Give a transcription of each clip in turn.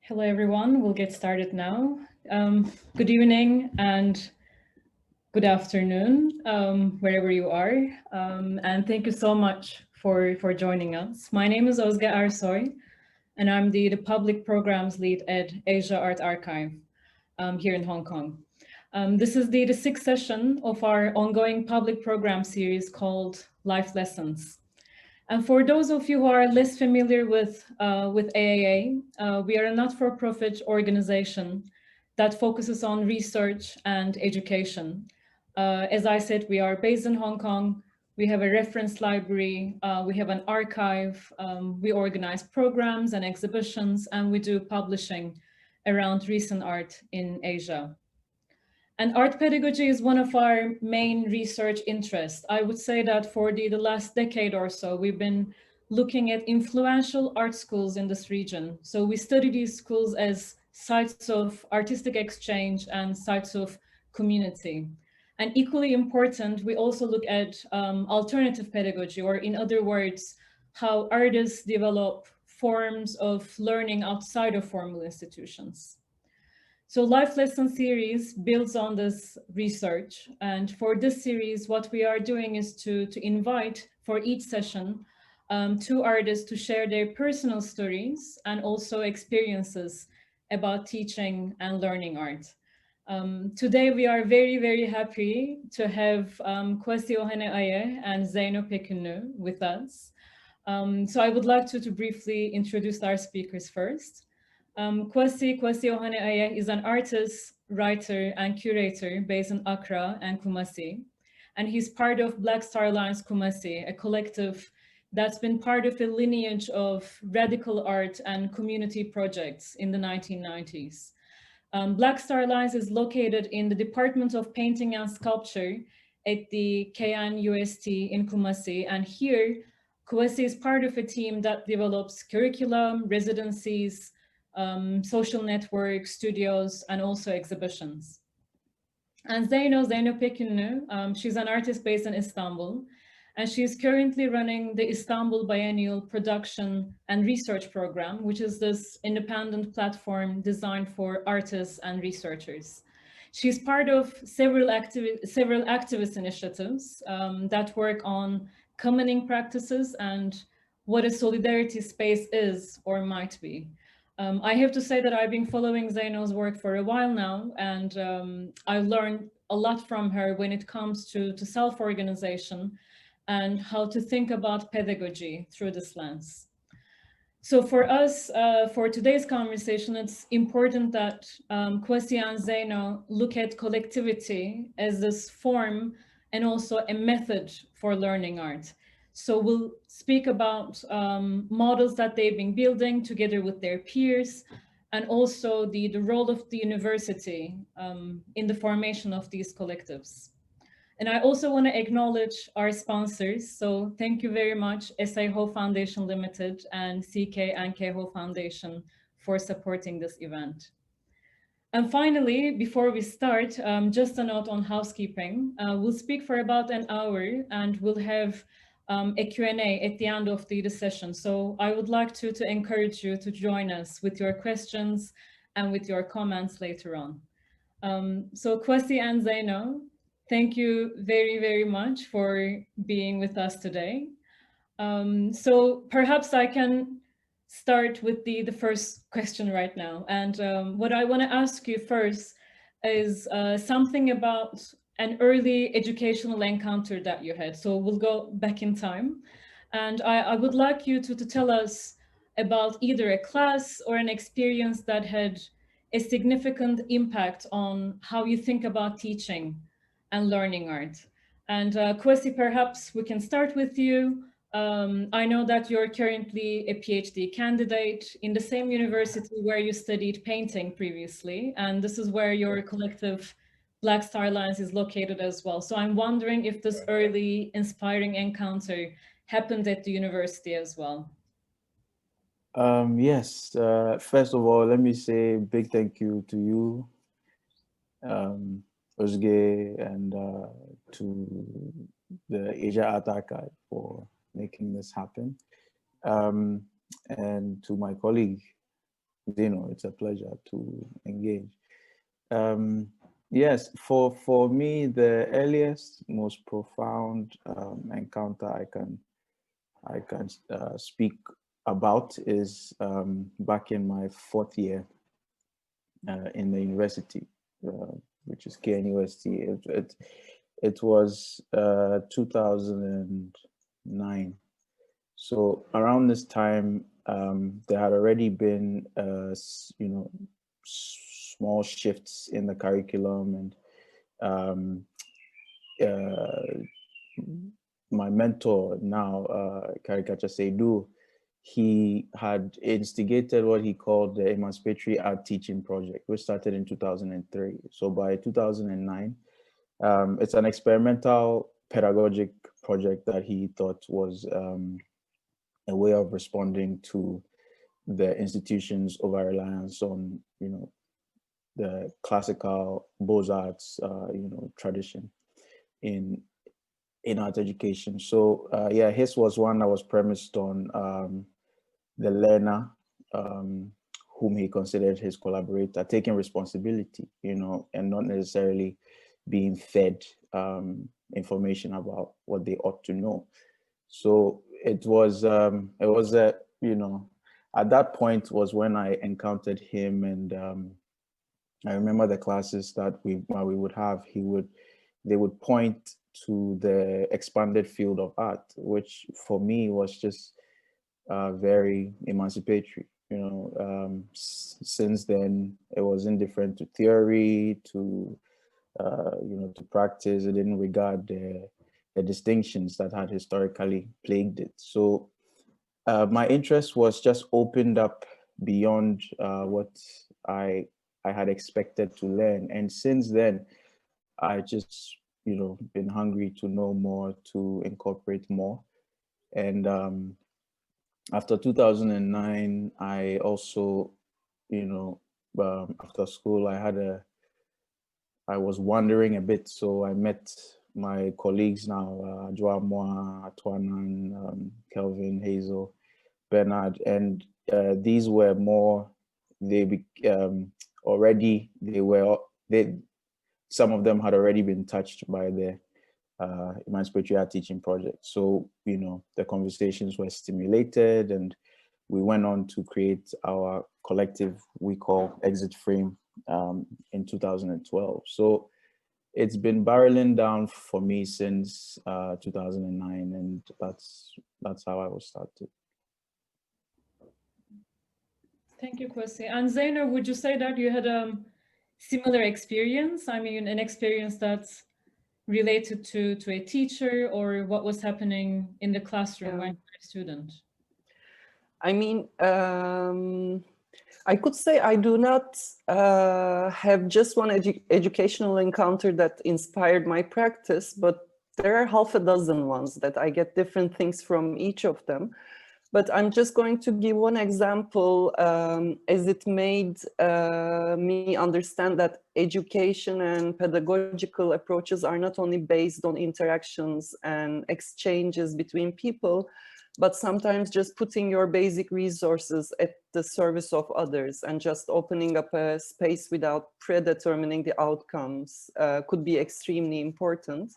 Hello, everyone. We'll get started now. Good evening and good afternoon, wherever you are. And thank you so much for joining us. My name is Özge Ersoy, and I'm the Public Programs Lead at Asia Art Archive here in Hong Kong. This is the sixth session of our ongoing public program series called Life Lessons. And for those of you who are less familiar with AAA, we are a not-for-profit organization that focuses on research and education. As I said, we are based in Hong Kong. We have a reference library. We have an archive. We organize programs and exhibitions, and we do publishing around recent art in Asia. And art pedagogy is one of our main research interests. I would say that for the last decade or so, we've been looking at influential art schools in this region. So we study these schools as sites of artistic exchange and sites of community. And equally important, we also look at alternative pedagogy, or in other words, how artists develop forms of learning outside of formal institutions. So Life Lesson series builds on this research. And for this series, what we are doing is to invite for each session two artists to share their personal stories and also experiences about teaching and learning art. Today, we are very, very happy to have Kwasi Ohene-Ayeh and Zeyno Pekünlü with us. So I would like to briefly introduce our speakers first. Kwasi Ohene-Ayeh is an artist, writer, and curator based in Accra and Kumasi. And he's part of Black Star Lines Kumasi, a collective that's been part of a lineage of radical art and community projects in the 1990s. Black Star Lines is located in the Department of Painting and Sculpture at the KNUST in Kumasi. And here, Kwasi is part of a team that develops curriculum, residencies, social networks, studios, and also exhibitions. And Zeyno Pekünlü, she's an artist based in Istanbul, and she's currently running the Istanbul Biennial Production and Research Program, which is this independent platform designed for artists and researchers. She's part of several activist initiatives that work on commoning practices and what a solidarity space is or might be. I have to say that I've been following Zeyno's work for a while now, and I learned a lot from her when it comes to self-organization and how to think about pedagogy through this lens. So for us, for today's conversation, it's important that Kwasi and Zeyno look at collectivity as this form and also a method for learning art. So we'll speak about models that they've been building together with their peers, and also the role of the university in the formation of these collectives. And I also want to acknowledge our sponsors. So thank you very much, SA Ho Foundation Limited and CK and Keho Foundation for supporting this event. And finally, before we start, just a note on housekeeping. We'll speak for about an hour and we'll have a Q&A at the end of the session. So I would like to encourage you to join us with your questions and with your comments later on. So Kwasi and Zeyno, thank you very, very much for being with us today. So perhaps I can start with the first question right now. And what I want to ask you first is something about an early educational encounter that you had. So we'll go back in time. And I would like you to tell us about either a class or an experience that had a significant impact on how you think about teaching and learning art. And Kwasi, perhaps we can start with you. I know that you're currently a PhD candidate in the same university where you studied painting previously, and this is where your collective Black Star Lines is located as well. So I'm wondering if this early inspiring encounter happened at the university as well. Yes, first of all, let me say a big thank you to you, Özge, and to the Asia Art Archive for making this happen, and to my colleague, Zeyno, it's a pleasure to engage. Yes, for me, the earliest, most profound encounter I can speak about is back in my 4th year in the university, which is KNUST. It was 2009. So around this time, there had already been, small shifts in the curriculum, and my mentor now, Caricature Seydu, he had instigated what he called the Emancipatory Art Teaching Project, which started in 2003. So by 2009, it's an experimental pedagogic project that he thought was a way of responding to the institution's over-reliance on, the classical Beaux-Arts, tradition in art education. So yeah, his was one that was premised on the learner, whom he considered his collaborator, taking responsibility, and not necessarily being fed information about what they ought to know. So it was at that point was when I encountered him, and I remember the classes that we would have. They would point to the expanded field of art, which for me was just very emancipatory. Since then it was indifferent to theory, to to practice. It didn't regard the distinctions that had historically plagued it. So my interest was just opened up beyond what I had expected to learn. And since then, I just, been hungry to know more, to incorporate more. And after 2009, I also, after school, I was wandering a bit. So I met my colleagues now, Joamoa, Tuanan, Kelvin, Hazel, Bernard, and these were more, some of them had already been touched by the Emancipatory Art Teaching Project. So, the conversations were stimulated, and we went on to create our collective we call Exit Frame in 2012. So it's been barreling down for me since 2009, and that's how I was started. Thank you, Kwasi. And Zeyno, would you say that you had a similar experience? I mean, an experience that's related to a teacher, or what was happening in the classroom when you were a student? I mean, I could say I do not have just one educational encounter that inspired my practice, but there are half a dozen ones that I get different things from each of them. But I'm just going to give one example as it made me understand that education and pedagogical approaches are not only based on interactions and exchanges between people, but sometimes just putting your basic resources at the service of others and just opening up a space without predetermining the outcomes could be extremely important.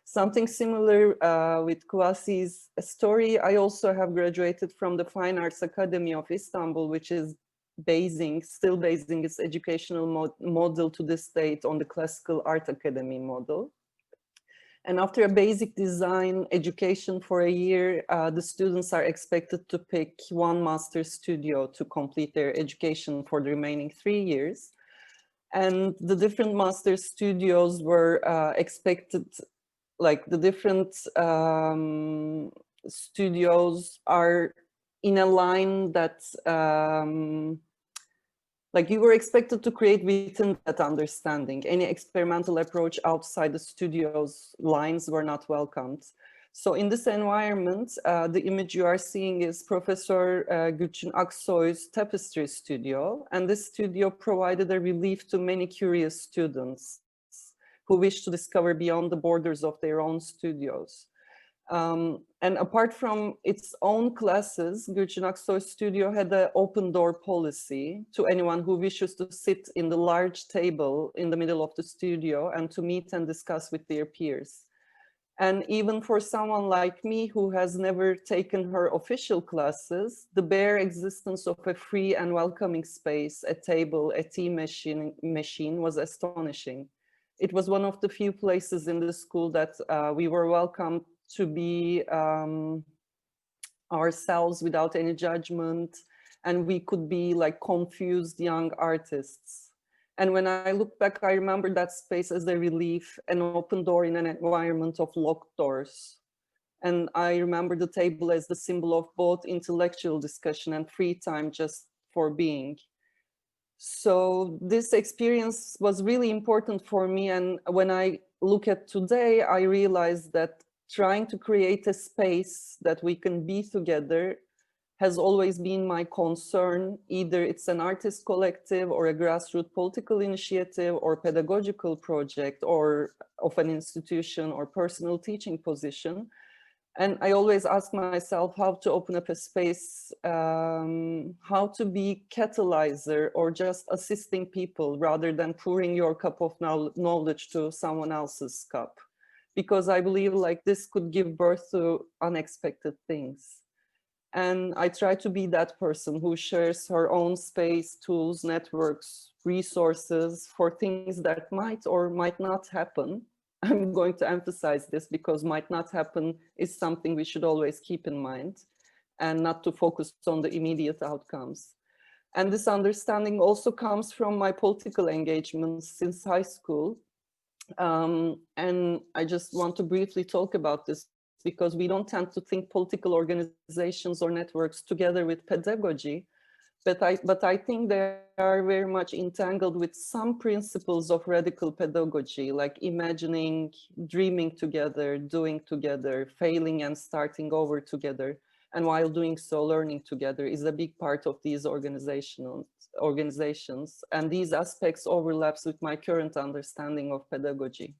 Something similar with Kwasi's story. I also have graduated from the Fine Arts Academy of Istanbul, which is still basing its educational model to this date on the classical art academy model. And after a basic design education for a year, the students are expected to pick one master studio to complete their education for the remaining 3 years. And the different master studios were expected, like the different studios are in a line that like you were expected to create within that understanding. Any experimental approach outside the studio's lines were not welcomed. So in this environment, the image you are seeing is Professor Gülçin Aksoy's Tapestry Studio. And this studio provided a relief to many curious students who wish to discover beyond the borders of their own studios. And apart from its own classes, Gülçin Aksoy Studio had an open door policy to anyone who wishes to sit in the large table in the middle of the studio and to meet and discuss with their peers. And even for someone like me who has never taken her official classes, the bare existence of a free and welcoming space, a table, a tea machine was astonishing. It was one of the few places in the school that we were welcome to be ourselves without any judgment, and we could be like confused young artists. And when I look back, I remember that space as a relief, an open door in an environment of locked doors. And I remember the table as the symbol of both intellectual discussion and free time just for being. So this experience was really important for me. And when I look at today, I realize that trying to create a space that we can be together has always been my concern. Either it's an artist collective or a grassroots political initiative or pedagogical project or of an institution or personal teaching position. And I always ask myself how to open up a space, how to be catalyzer or just assisting people rather than pouring your cup of knowledge to someone else's cup. Because I believe like this could give birth to unexpected things. And I try to be that person who shares her own space, tools, networks, resources for things that might or might not happen. I'm going to emphasize this because might not happen is something we should always keep in mind and not to focus on the immediate outcomes. And this understanding also comes from my political engagements since high school. And I just want to briefly talk about this because we don't tend to think political organizations or networks together with pedagogy, but I think they are very much entangled with some principles of radical pedagogy, like imagining, dreaming together, doing together, failing and starting over together. And while doing so, learning together is a big part of these organizations. And these aspects overlaps with my current understanding of pedagogy.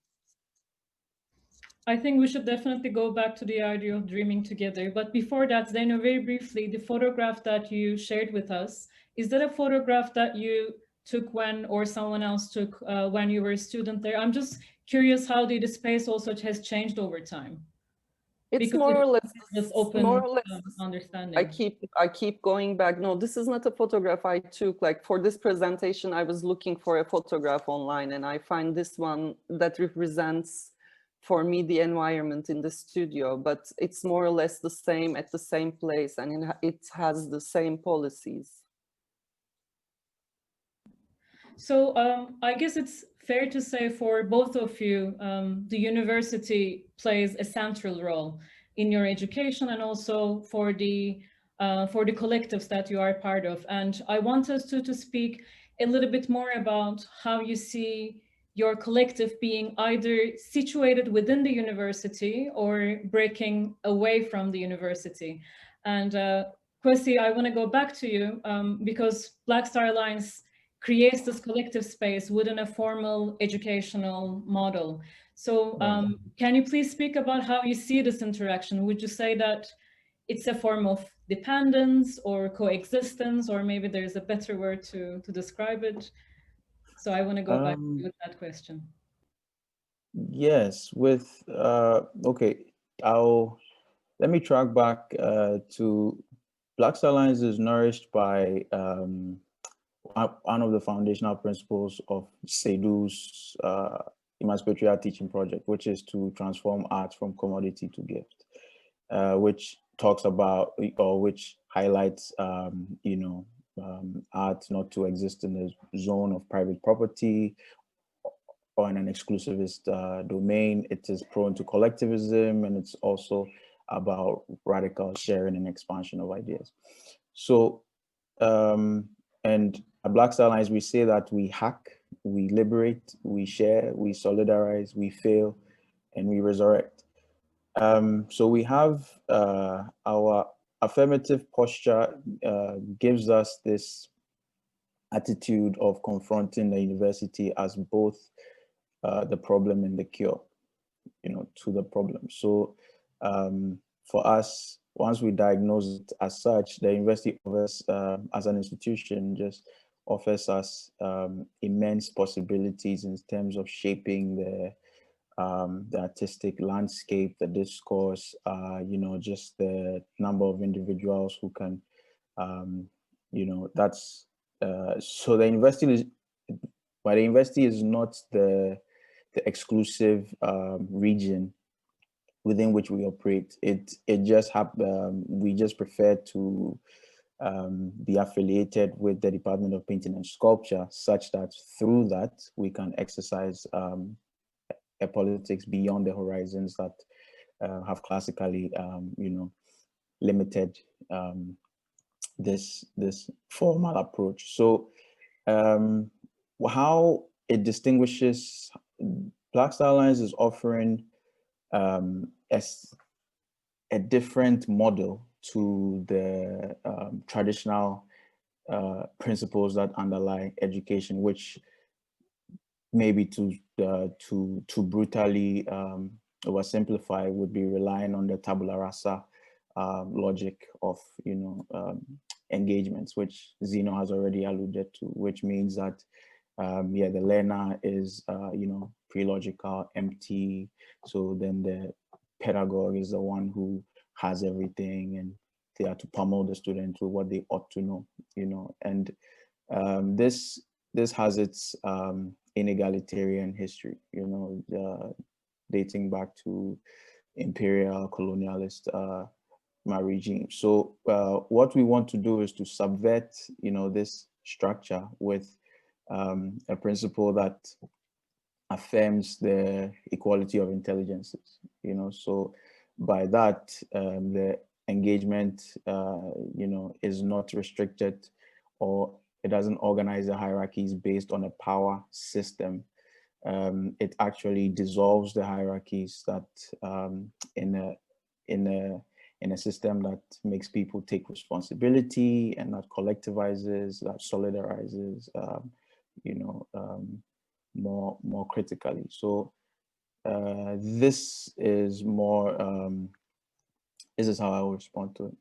I think we should definitely go back to the idea of dreaming together. But before that, Zeyno, very briefly, the photograph that you shared with us, is that a photograph that you took when, or someone else took when you were a student there? I'm just curious how the space also has changed over time. It's more or less this open understanding. I keep going back. No, this is not a photograph I took. Like for this presentation, I was looking for a photograph online, and I find this one that represents for me the environment in the studio, but it's more or less the same at the same place, and it has the same policies. So I guess it's fair to say for both of you, the university plays a central role in your education and also for the collectives that you are part of. And I want us to speak a little bit more about how you see your collective being either situated within the university or breaking away from the university. And Kwasi, I want to go back to you because Black Star Alliance creates this collective space within a formal educational model. So can you please speak about how you see this interaction? Would you say that it's a form of dependence or coexistence, or maybe there's a better word to describe it? So I want to go back with that question. Yes, with, okay, let me track back to Black Star Alliance is nourished by one of the foundational principles of Seydou's Emancipatory Art Teaching Project, which is to transform art from commodity to gift, which talks about, or which highlights, art not to exist in the zone of private property or in an exclusivist domain. It is prone to collectivism, and it's also about radical sharing and expansion of ideas. So, and at Black Star Alliance, we say that we hack, we liberate, we share, we solidarize, we fail, and we resurrect. So we have our affirmative posture gives us this attitude of confronting the university as both the problem and the cure, to the problem. So For us, once we diagnose it as such, the university offers, as an institution, just offers us immense possibilities in terms of shaping the artistic landscape, the discourse, just the number of individuals who can, that's, so the university is, but the university is not the exclusive region within which we operate. It just we just prefer to be affiliated with the Department of Painting and Sculpture, such that through that we can exercise a politics beyond the horizons that have classically, limited this formal approach. So how it distinguishes, Black Star Alliance is offering a different model to the traditional principles that underlie education, which maybe to brutally oversimplify would be relying on the tabula rasa logic of engagements, which Zeyno has already alluded to, which means that the learner is pre-logical, empty. So then the pedagogue is the one who has everything, and they are to pummel the student with what they ought to know, and this has its inegalitarian history, dating back to imperial colonialist regime. So what we want to do is to subvert, this structure with a principle that affirms the equality of intelligences, so by that, the engagement, is not restricted, or it doesn't organize the hierarchies based on a power system. It actually dissolves the hierarchies that in a system that makes people take responsibility and that collectivizes, that solidarizes, more critically. So this is more, this is how I would respond to it.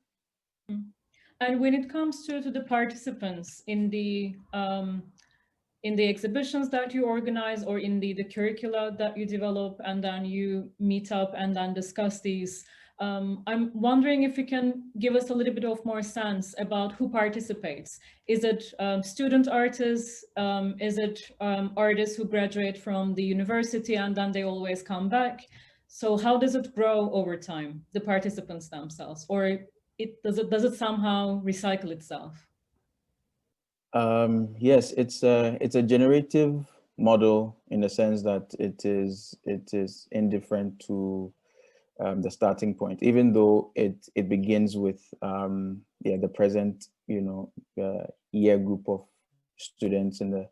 And when it comes to the participants in the exhibitions that you organize, or in the curricula that you develop, and then you meet up and then discuss these, I'm wondering if you can give us a little bit of more sense about who participates. Is it student artists? Is it artists who graduate from the university and then they always come back? So how does it grow over time, the participants themselves, or does it somehow recycle itself? Yes, it's a generative model in the sense that it is indifferent to the starting point, even though it begins with the present year group of students in the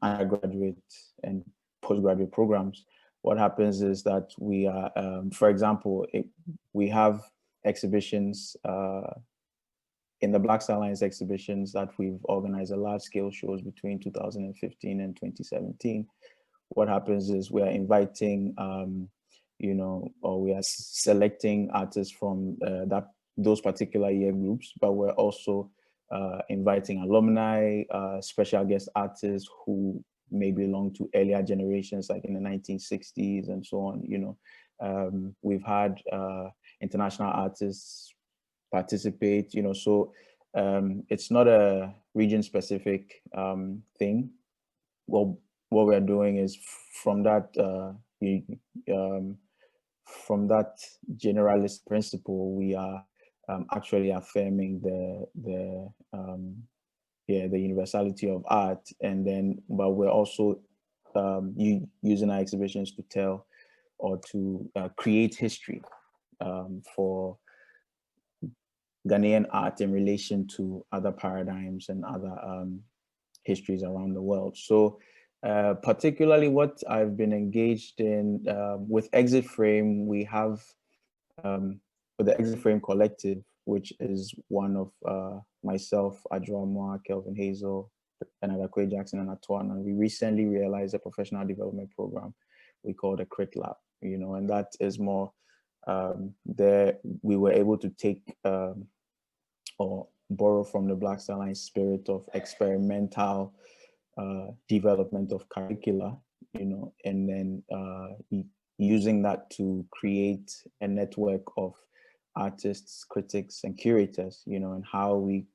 undergraduate and postgraduate programs. What happens is that we are, for example, we have exhibitions in the Black Star Alliance exhibitions that we've organized, a large scale shows between 2015 and 2017. What happens is we are inviting, or we are selecting artists from those particular year groups, but we're also inviting alumni, special guest artists who may belong to earlier generations, like in the 1960s and so on. We've had international artists participate, so it's not a region specific thing. Well, what we're doing is from that generalist principle, we are actually affirming the universality of art, and then but we're also using our exhibitions to tell or to create history for Ghanaian art in relation to other paradigms and other histories around the world. So particularly what I've been engaged in with Exit Frame, we have with the Exit Frame Collective, which is one of myself, Adjoa, Kelvin Hazel, and Adakwe Jackson and Atuan, and we recently realized a professional development program we call the Crit Lab, and that is more there we were able to take or borrow from the Black Star Line spirit of experimental development of curricula, you know, and then using that to create a network of artists, critics, and curators, you know, and how we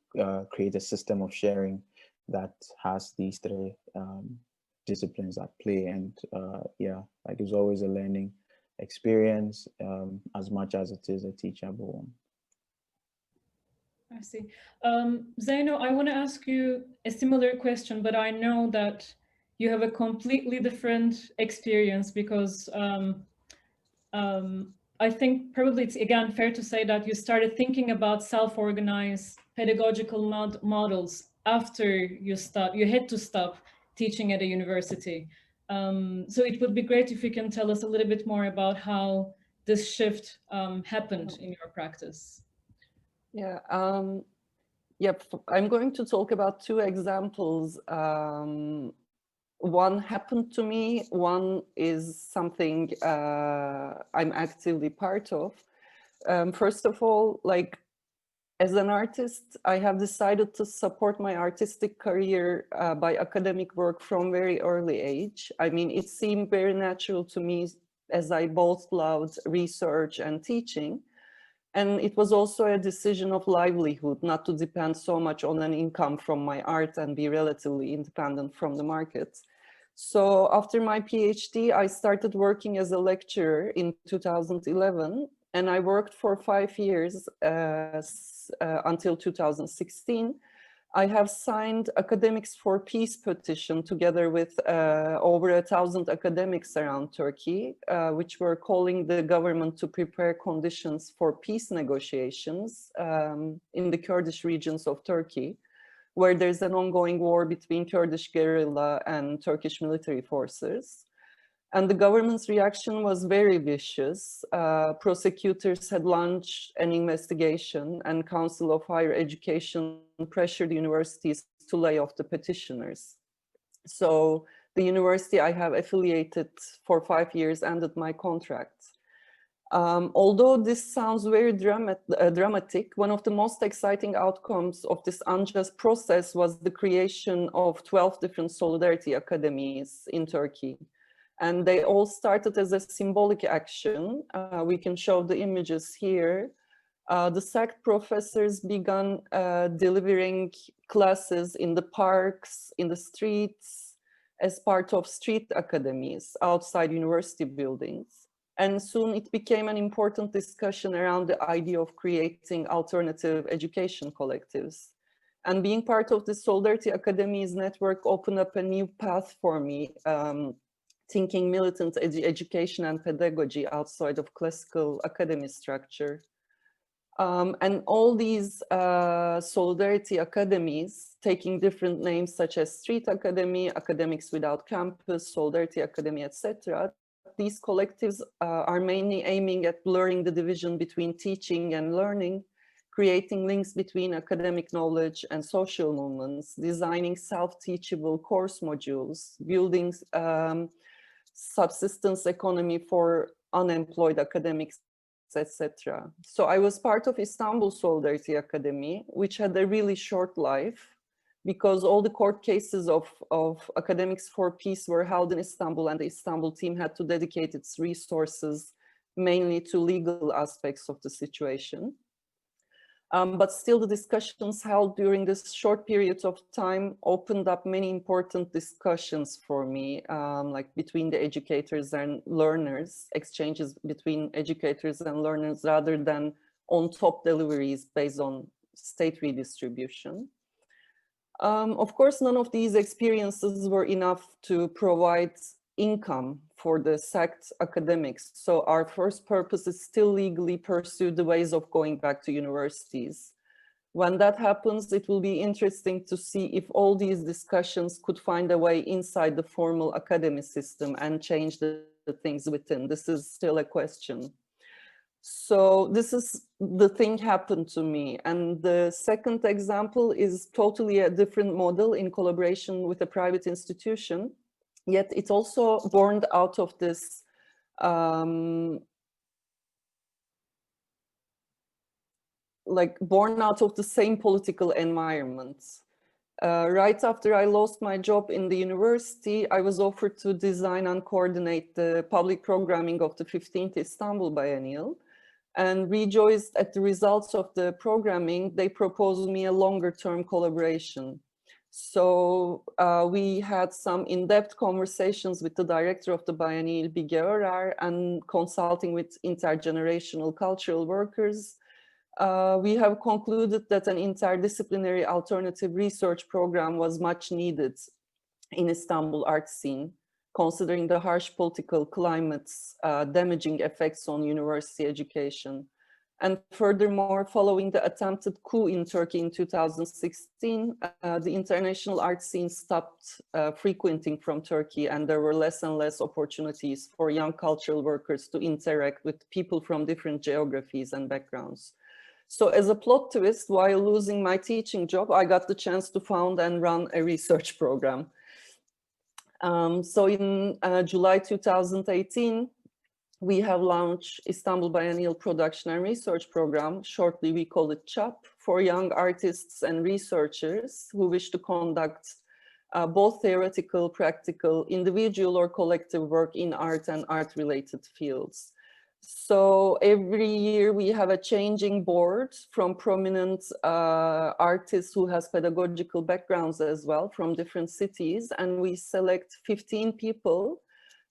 create a system of sharing that has these three disciplines at play. And yeah, like it's always a learning experience as much as it is a teachable one. I see. Zeyno, I want to ask you a similar question, but I know that you have a completely different experience because I think probably it's again fair to say that you started thinking about self-organized pedagogical models after you had to stop teaching at a university. So it would be great if you can tell us a little bit more about how this shift happened in your practice. Yeah, yep. I'm going to talk about two examples. One happened to me, one is something I'm actively part of. First of all, like as an artist, I have decided to support my artistic career by academic work from very early age. I mean, it seemed very natural to me as I both loved research and teaching. And it was also a decision of livelihood, not to depend so much on an income from my art and be relatively independent from the market. So after my PhD, I started working as a lecturer in 2011, and I worked for 5 years until 2016. I have signed Academics for Peace petition together with over 1,000 academics around Turkey, which were calling the government to prepare conditions for peace negotiations in the Kurdish regions of Turkey, where there's an ongoing war between Kurdish guerrilla and Turkish military forces. And the government's reaction was very vicious. Prosecutors had launched an investigation, and Council of Higher Education pressured universities to lay off the petitioners. So the university I have affiliated for 5 years ended my contract. Although this sounds very dramatic, one of the most exciting outcomes of this unjust process was the creation of 12 different solidarity academies in Turkey. And they all started as a symbolic action. We can show the images here. The sacked professors began delivering classes in the parks, in the streets, as part of street academies outside university buildings. And soon it became an important discussion around the idea of creating alternative education collectives. And being part of the Solidarity Academies network opened up a new path for me, thinking militant education and pedagogy outside of classical academy structure. And all these solidarity academies, taking different names such as Street Academy, Academics Without Campus, Solidarity Academy, etc., these collectives are mainly aiming at blurring the division between teaching and learning, creating links between academic knowledge and social movements, designing self-teachable course modules, building subsistence economy for unemployed academics, etc. So I was part of Istanbul Solidarity Academy, which had a really short life because all the court cases of Academics for Peace were held in Istanbul, and the Istanbul team had to dedicate its resources mainly to legal aspects of the situation. But still, the discussions held during this short period of time opened up many important discussions for me, like between the educators and learners, exchanges between educators and learners rather than on top deliveries based on state redistribution. Of course, none of these experiences were enough to provide income for the sacked academics. So our first purpose is still legally pursue the ways of going back to universities. When that happens, it will be interesting to see if all these discussions could find a way inside the formal academy system and change the things within. This is still a question. So this is the thing happened to me. And the second example is totally a different model in collaboration with a private institution. Yet it also born out of this like born out of the same political environment. Right after I lost my job in the university, I was offered to design and coordinate the public programming of the 15th Istanbul Biennial. And rejoiced at the results of the programming, they proposed me a longer-term collaboration. So we had some in-depth conversations with the director of the Biennial, Bige Örer, and consulting with intergenerational cultural workers. We have concluded that an interdisciplinary alternative research program was much needed in Istanbul art scene, considering the harsh political climate's damaging effects on university education. And furthermore, following the attempted coup in Turkey in 2016, the international art scene stopped frequenting from Turkey, and there were less and less opportunities for young cultural workers to interact with people from different geographies and backgrounds. So as a plot twist, while losing my teaching job, I got the chance to found and run a research program. So in July 2018, we have launched Istanbul Biennial Production and Research Program. Shortly, we call it CHAP, for young artists and researchers who wish to conduct both theoretical, practical, individual or collective work in art and art-related fields. So every year we have a changing board from prominent artists who has pedagogical backgrounds as well from different cities, and we select 15 people,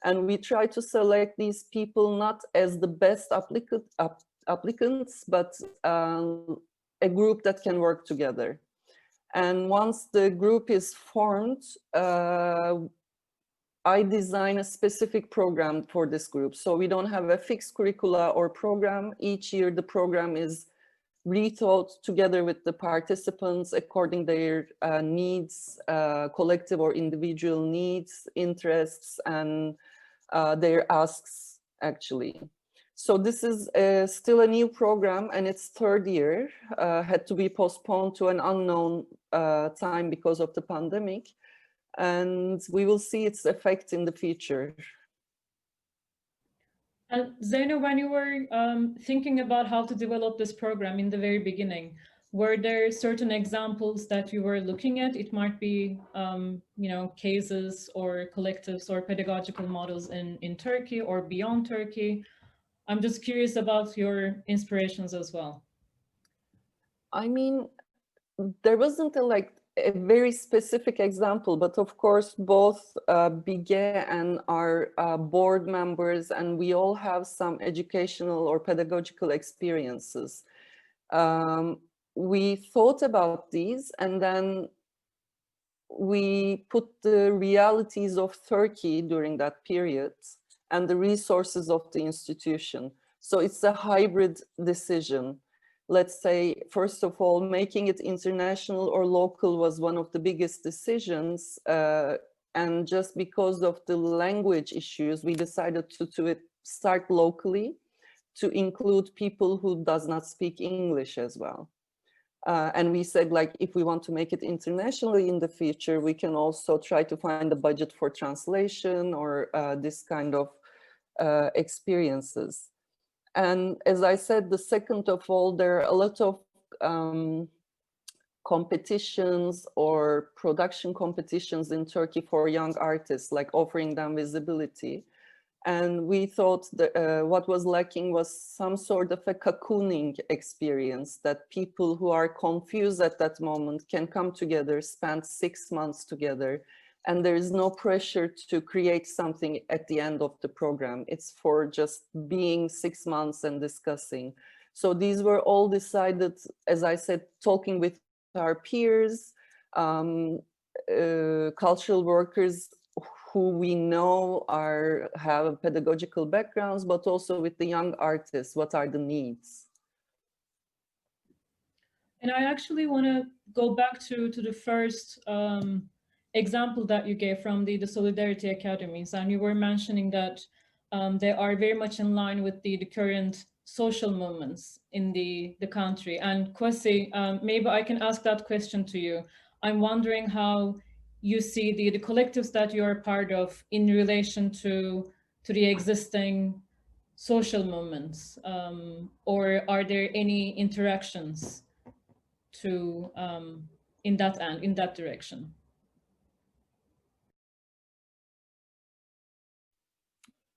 and we try to select these people not as the best applicants, but a group that can work together. And once the group is formed, I design a specific program for this group. So we don't have a fixed curricula or program. Each year the program is rethought together with the participants according their needs, collective or individual needs, interests, and their asks, actually. So this is still a new program, and its third year had to be postponed to an unknown time because of the pandemic. And we will see its effect in the future. And Zeyno, when you were thinking about how to develop this program in the very beginning, were there certain examples that you were looking at? It might be, you know, cases or collectives or pedagogical models in Turkey or beyond Turkey. I'm just curious about your inspirations as well. I mean, there wasn't a very specific example, but of course, both Bige and our board members, and we all have some educational or pedagogical experiences. We thought about these, and then we put the realities of Turkey during that period and the resources of the institution. So it's a hybrid decision. Let's say, first of all, making it international or local was one of the biggest decisions. And just because of the language issues, we decided to start locally, to include people who does not speak English as well. And we said, like, if we want to make it internationally in the future, we can also try to find a budget for translation or this kind of experiences. And as I said, the second of all, there are a lot of competitions or production competitions in Turkey for young artists, like offering them visibility. And we thought that what was lacking was some sort of a cocooning experience, that people who are confused at that moment can come together, spend 6 months together, and there is no pressure to create something at the end of the program. It's for just being 6 months and discussing. So these were all decided, as I said, talking with our peers, cultural workers who we know have pedagogical backgrounds, but also with the young artists, what are the needs? And I actually want to go back to the first example that you gave from the Solidarity Academies, and you were mentioning that they are very much in line with the current social movements in the country. And Kwasi, maybe I can ask that question to you. I'm wondering how you see the collectives that you are part of in relation to the existing social movements, or are there any interactions to in that direction?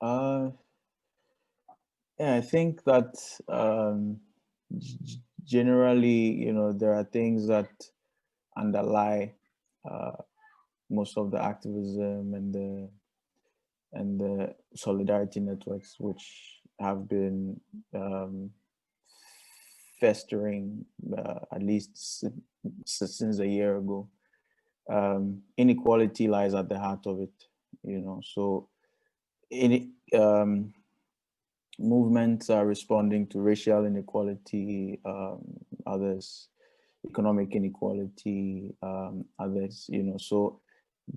Yeah, I think that generally, you know, there are things that underlie most of the activism and the solidarity networks, which have been festering at least since a year ago. Inequality lies at the heart of it, you know. So movements are responding to racial inequality, others economic inequality, others, you know. So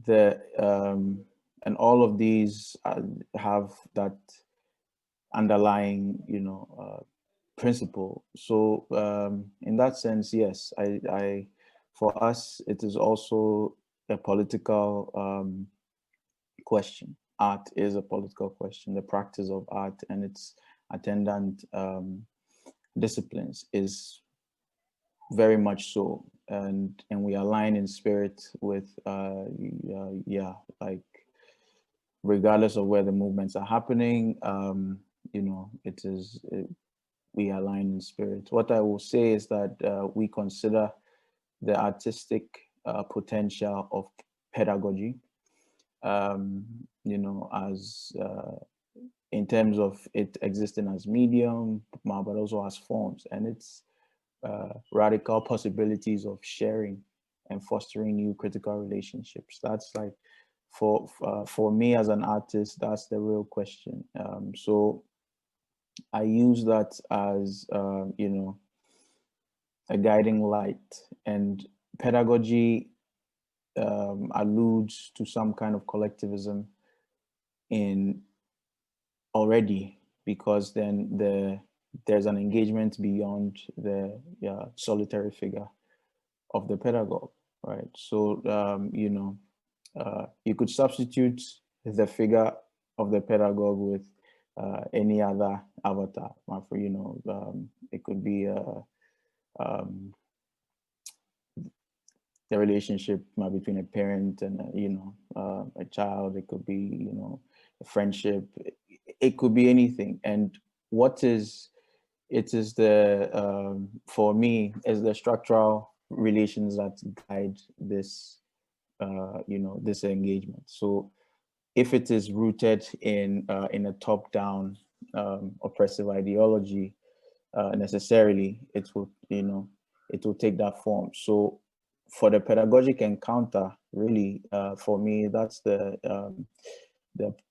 the and all of these have that underlying, you know, principle. So in that sense, yes, I for us it is also a political question. Art is a political question. The practice of art and its attendant disciplines is very much so, and we align in spirit with yeah, like regardless of where the movements are happening, you know, we align in spirit. What I will say is that we consider the artistic potential of pedagogy, you know, as in terms of it existing as medium, but also as forms, and its radical possibilities of sharing and fostering new critical relationships. That's like, for me as an artist, that's the real question. So I use that as, you know, a guiding light, and pedagogy alludes to some kind of collectivism in already, because then there's an engagement beyond the solitary figure of the pedagogue, right? So, you know, you could substitute the figure of the pedagogue with any other avatar. You know, it could be the relationship between a parent and you know, a child. It could be, you know, a friendship. It could be anything. And it is the for me is the structural relations that guide this you know, this engagement. So if it is rooted in a top-down oppressive ideology, necessarily it will, you know, it will take that form. So for the pedagogic encounter, really, for me, that's the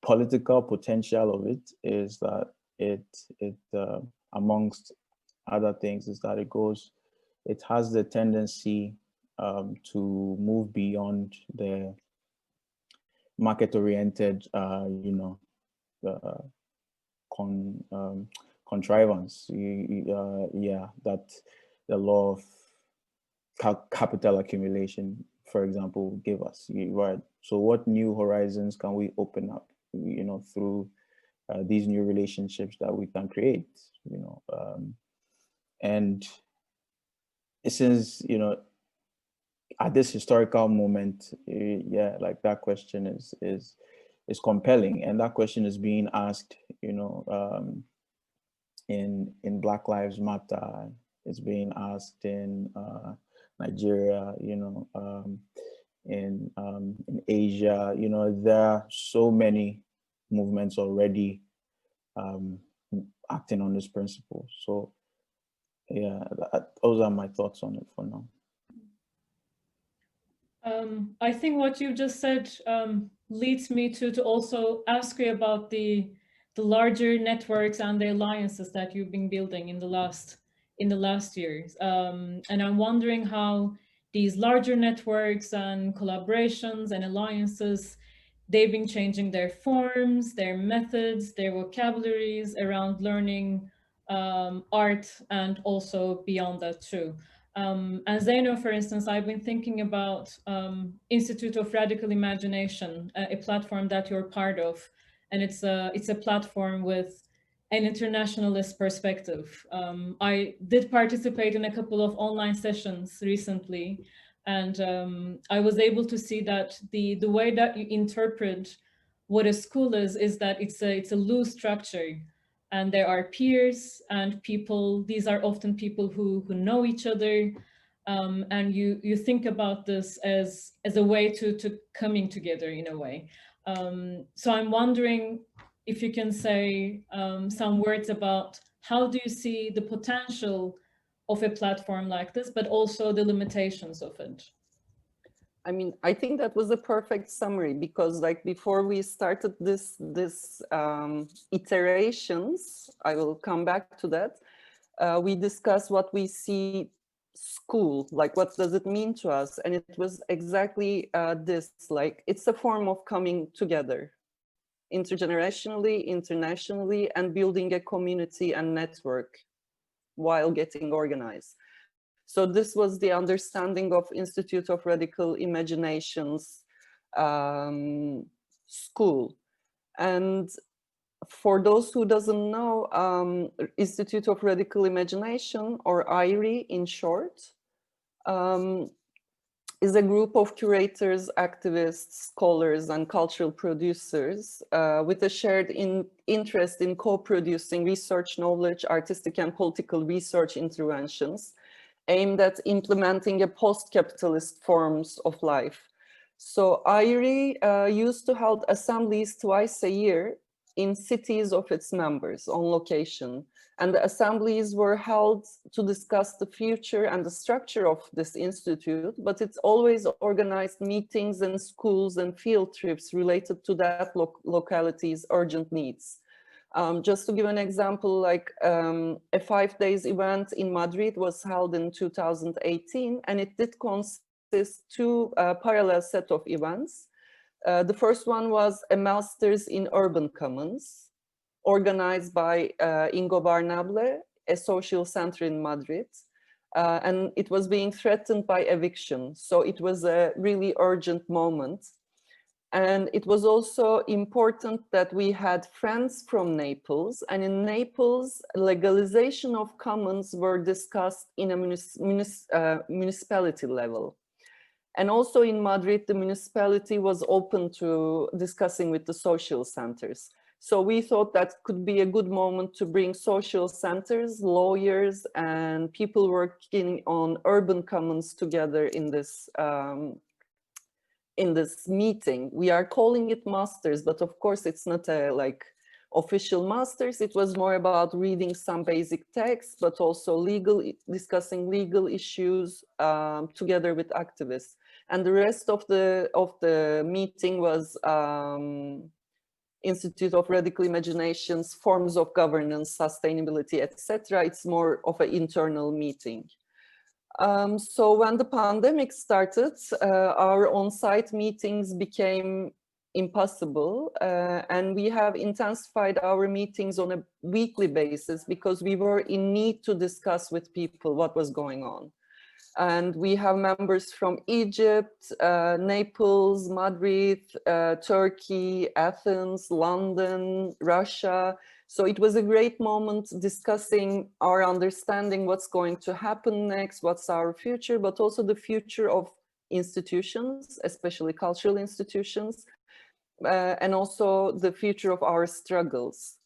political potential of it, is that it amongst other things, is that it has the tendency to move beyond the market-oriented, you know, contrivance, yeah, that the law of capital accumulation, for example, give us, right? So what new horizons can we open up, you know, through these new relationships that we can create, you know? And since, you know, at this historical moment, yeah, like that question is compelling, and that question is being asked, you know, in Black Lives Matter. It's being asked in Nigeria, you know, in Asia. You know, there are so many movements already acting on this principle. So yeah, those are my thoughts on it for now. I think what you just said leads me to also ask you about the larger networks and the alliances that you've been building in the last years. And I'm wondering how these larger networks and collaborations and alliances, they've been changing their forms, their methods, their vocabularies around learning art, and also beyond that too. And Zeyno, for instance, I've been thinking about Institute of Radical Imagination, a platform that you're part of. And it's a platform with an internationalist perspective. I did participate in a couple of online sessions recently, and I was able to see that the way that you interpret what a school is that it's a loose structure, and there are peers and people. These are often people who know each other, and you think about this as a way to coming together in a way. So I'm wondering if you can say some words about how do you see the potential of a platform like this, but also the limitations of it. I mean, I think that was a perfect summary, because like before we started this iterations, I will come back to that. We discussed what we see school, like what does it mean to us? And it was exactly this, like it's a form of coming together, intergenerationally, internationally, and building a community and network while getting organized. So this was the understanding of Institute of Radical Imagination's school. And for those who doesn't know, Institute of Radical Imagination, or IRI in short, is a group of curators, activists, scholars, and cultural producers with a shared interest in co-producing research knowledge, artistic and political research interventions aimed at implementing a post-capitalist forms of life. So IRI used to hold assemblies twice a year in cities of its members on location. And the assemblies were held to discuss the future and the structure of this institute, but it's always organized meetings in schools and field trips related to that locality's urgent needs. Just to give an example, like a 5 days event in Madrid was held in 2018, and it did consist two parallel set of events. The first one was a master's in urban commons, organized by Ingobernable, a social center in Madrid. And it was being threatened by eviction. So it was a really urgent moment. And it was also important that we had friends from Naples, and in Naples, legalization of commons were discussed in a municipality level. And also in Madrid, the municipality was open to discussing with the social centers. So we thought that could be a good moment to bring social centers, lawyers, and people working on urban commons together in this meeting. We are calling it masters, but of course it's not a like official masters. It was more about reading some basic texts, but also discussing legal issues together with activists. And the rest of the meeting was Institute of Radical Imagination's forms of governance, sustainability, etc. It's more of an internal meeting. So when the pandemic started, our on-site meetings became impossible, and we have intensified our meetings on a weekly basis because we were in need to discuss with people what was going on. And we have members from Egypt, Naples, Madrid, Turkey, Athens, London, Russia. So it was a great moment discussing our understanding what's going to happen next, what's our future, but also the future of institutions, especially cultural institutions, and also the future of our struggles.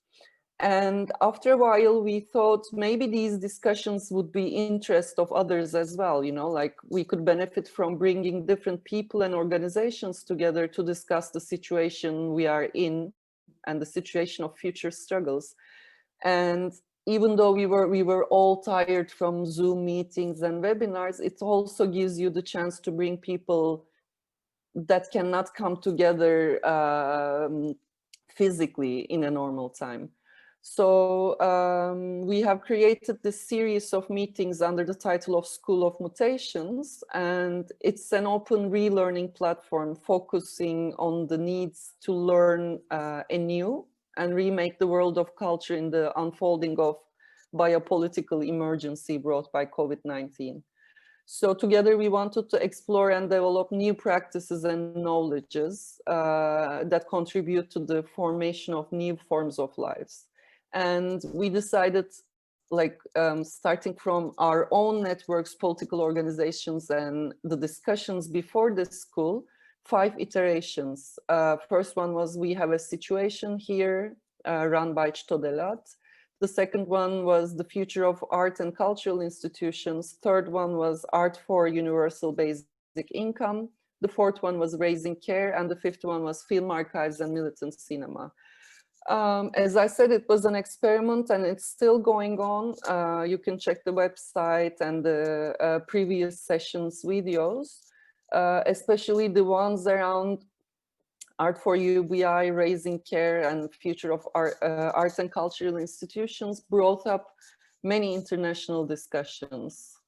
And after a while, we thought maybe these discussions would be interest of others as well, you know, like we could benefit from bringing different people and organizations together to discuss the situation we are in and the situation of future struggles. And even though we were all tired from Zoom meetings and webinars, it also gives you the chance to bring people that cannot come together physically in a normal time. So we have created this series of meetings under the title of School of Mutations, and it's an open relearning platform focusing on the needs to learn anew and remake the world of culture in the unfolding of biopolitical emergency brought by COVID-19. So together we wanted to explore and develop new practices and knowledges that contribute to the formation of new forms of lives. And we decided, like, starting from our own networks, political organizations, and the discussions before the school, 5 iterations. First one was, we have a situation here run by Çtodelat. The second one was the future of art and cultural institutions. Third one was art for universal basic income. The fourth one was raising care. And the fifth one was film archives and militant cinema. As I said, it was an experiment and it's still going on. You can check the website and the previous sessions videos, especially the ones around Art for UBI, Raising Care, and Future of Art and Cultural Institutions brought up many international discussions.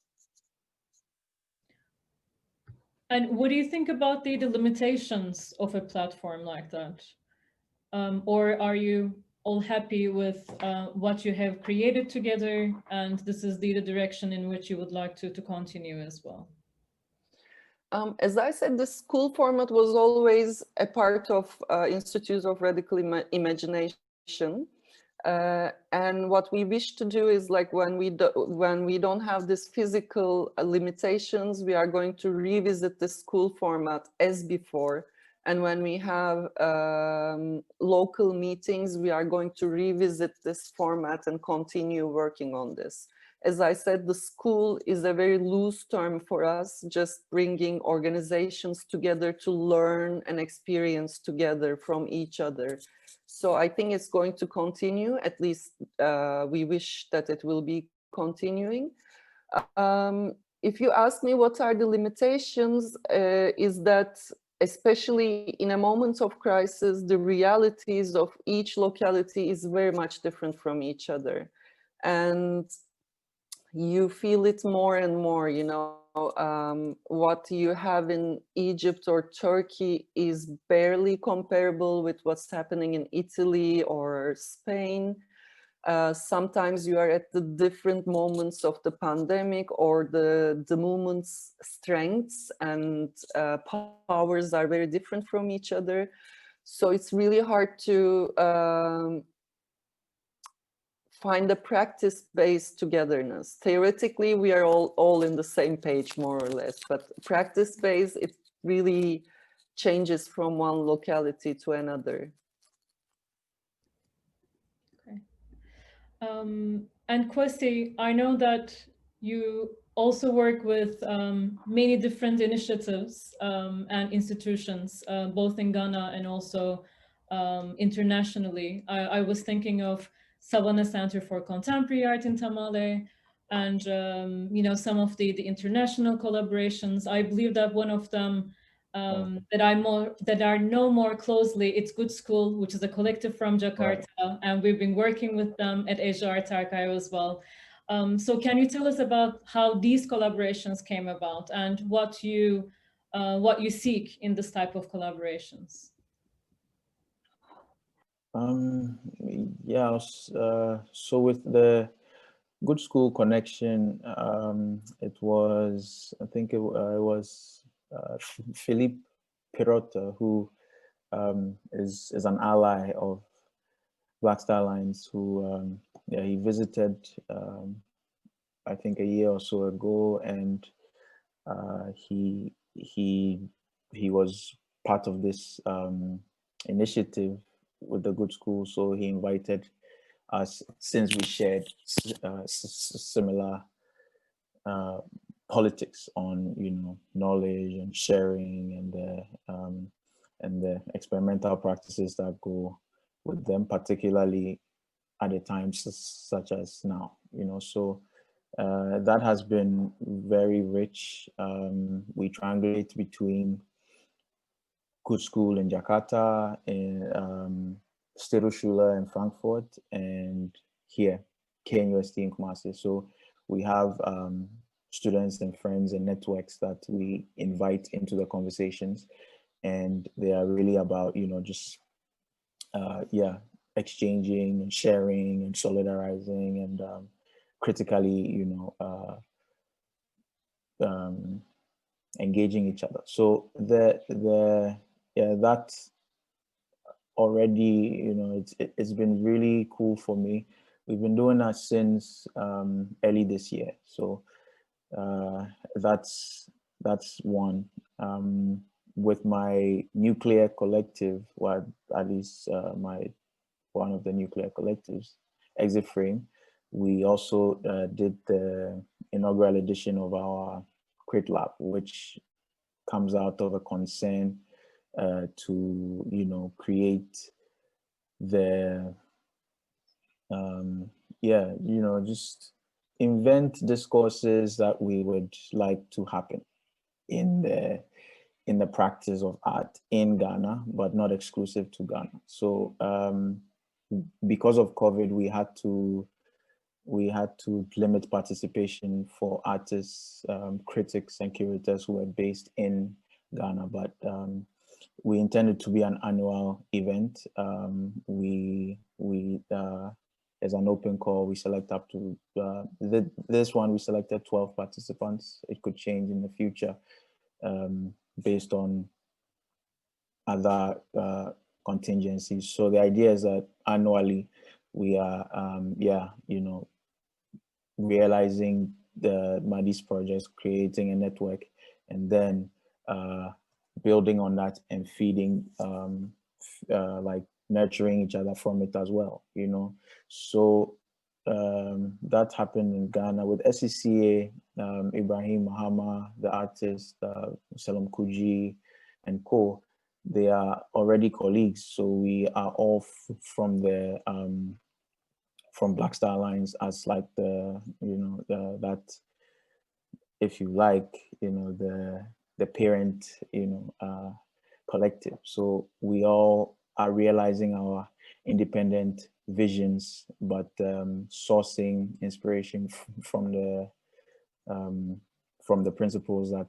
And what do you think about the limitations of a platform like that? Or are you all happy with what you have created together, and this is the direction in which you would like to continue as well? As I said, the school format was always a part of Institutes of Radical Imagination. And what we wish to do is, like, when we don't have this physical limitations, we are going to revisit the school format as before. And when we have local meetings, we are going to revisit this format and continue working on this. As I said, the school is a very loose term for us, just bringing organizations together to learn and experience together from each other. So I think it's going to continue, at least we wish that it will be continuing. If you ask me what are the limitations, is that especially in a moment of crisis, the realities of each locality is very much different from each other. And you feel it more and more, you know, what you have in Egypt or Turkey is barely comparable with what's happening in Italy or Spain. Sometimes you are at the different moments of the pandemic or the movement's strengths and powers are very different from each other. So it's really hard to find a practice-based togetherness. Theoretically, we are all in the same page, more or less, but practice-based, it really changes from one locality to another. Okay. And Kwasi, I know that you also work with many different initiatives and institutions, both in Ghana and also internationally. I was thinking of Savannah Center for Contemporary Art in Tamale, and you know, some of the international collaborations. I believe that one of them that I know more closely, it's Good School, which is a collective from Jakarta, right. And we've been working with them at Asia Art Archive as well. So can you tell us about how these collaborations came about and what you seek in this type of collaborations? Yeah, so with the Good School connection, it was, I think it was Philippe Pirota, who is an ally of Black Star Lines, who yeah, he visited I think a year or so ago, and he was part of this initiative with the Good School, so he invited us, since we shared similar politics on, you know, knowledge and sharing and the experimental practices that go with them, particularly at a time such as now, you know. So that has been very rich. We triangulate between Good School in Jakarta, in Städteschule in Frankfurt, and here, KNUST in Kumasi. So we have students and friends and networks that we invite into the conversations, and they are really about, you know, just yeah, exchanging and sharing and solidarizing and critically, you know, engaging each other. So yeah, that already, it's been really cool for me. We've been doing that since early this year. So that's one. With my nuclear collective, or at least one of the nuclear collectives, Exit Frame, we also did the inaugural edition of our Crit Lab, which comes out of a concern to create the just invent discourses that we would like to happen in the practice of art in Ghana, but not exclusive to Ghana. So because of COVID, we had to limit participation for artists, critics, and curators who were based in Ghana, but we intended to be an annual event. As an open call, we select up to this one. We selected 12 participants. It could change in the future based on other contingencies. So the idea is that annually we are, realizing the Madis projects, creating a network, and then building on that and feeding, like nurturing each other from it as well, So that happened in Ghana with SCCA, Ibrahim Mahama, the artist, Salom Kuji, and co. They are already colleagues, so we are all from the from Black Star Alliance as like the that, if you like, the parent collective. So we all are realizing our independent visions, but sourcing inspiration from the principles that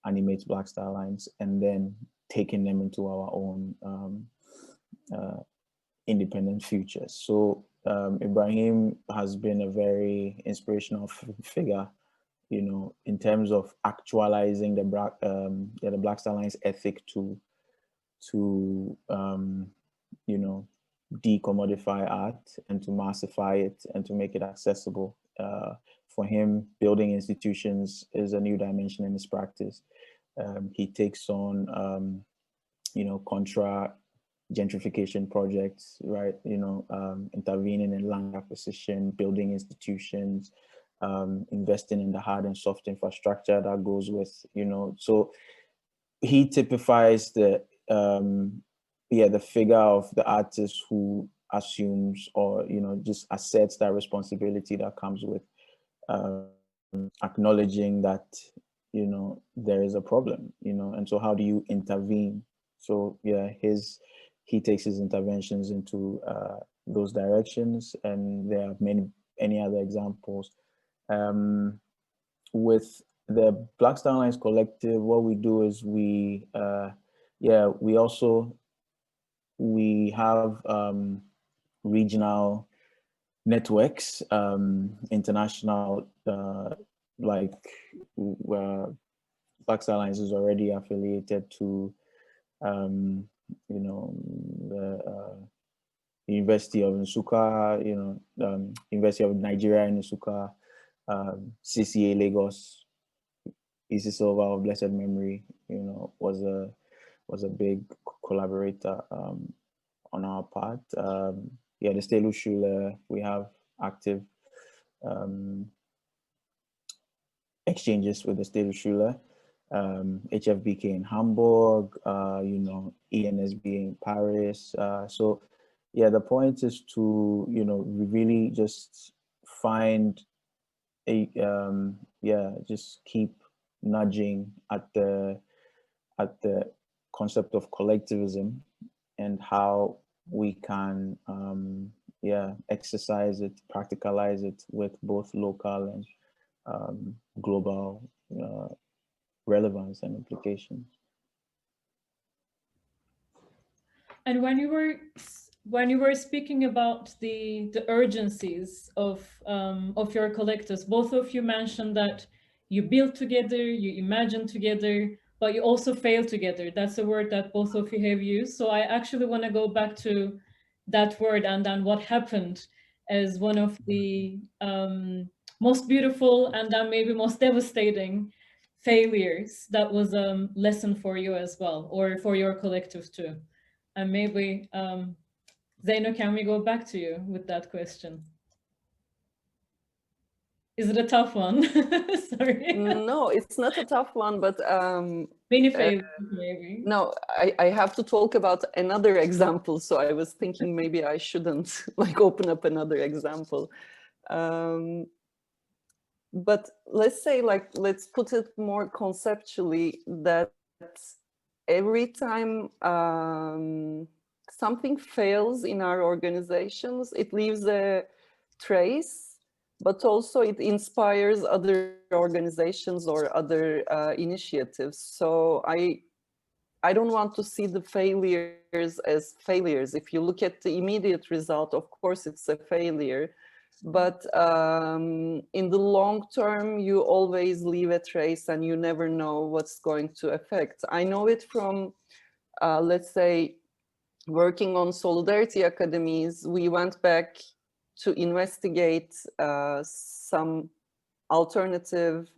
animate Black Star Alliance, and then taking them into our own independent futures. So Ibrahim has been a very inspirational figure, in terms of actualizing the Black Star Alliance ethic to decommodify art and to massify it and to make it accessible. For him, building institutions is a new dimension in his practice. He takes on, contra gentrification projects, right? Intervening in land acquisition, building institutions, investing in the hard and soft infrastructure that goes with, so he typifies the figure of the artist who assumes or, just accepts that responsibility that comes with acknowledging that, there is a problem, and so how do you intervene? So he takes his interventions into those directions, and there are any other examples. With the Black Star Alliance Collective, what we do is we have regional networks, international, like where Black Star Alliance is already affiliated to, the University of Nsukka, University of Nigeria in Nsukka, CCA Lagos, Isi Silva of blessed memory, was a big collaborator on our part. The Stelu Schule, we have active exchanges with the Stelu Schule, HFBK in Hamburg, ENSB in Paris. So the point is to, really just find just keep nudging at the concept of collectivism and how we can exercise it, practicalize it with both local and global relevance and implications. And when you were speaking about the urgencies of your collectives, both of you mentioned that you build together, you imagine together, but you also fail together. That's a word that both of you have used. So I actually want to go back to that word and then what happened as one of the most beautiful and then maybe most devastating failures that was a lesson for you as well, or for your collective too. And maybe, Zeyno, can we go back to you with that question? Is it a tough one? Sorry. No, it's not a tough one, but Many failures, maybe. no, I have to talk about another example. So I was thinking maybe I shouldn't like open up another example. But let's say, like, let's put it more conceptually, that every time something fails in our organizations, it leaves a trace, but also it inspires other organizations or other initiatives. So I don't want to see the failures as failures. If you look at the immediate result, of course, it's a failure. But in the long term, you always leave a trace and you never know what's going to affect. I know it from, let's say, working on Solidarity Academies. We went back to investigate some alternative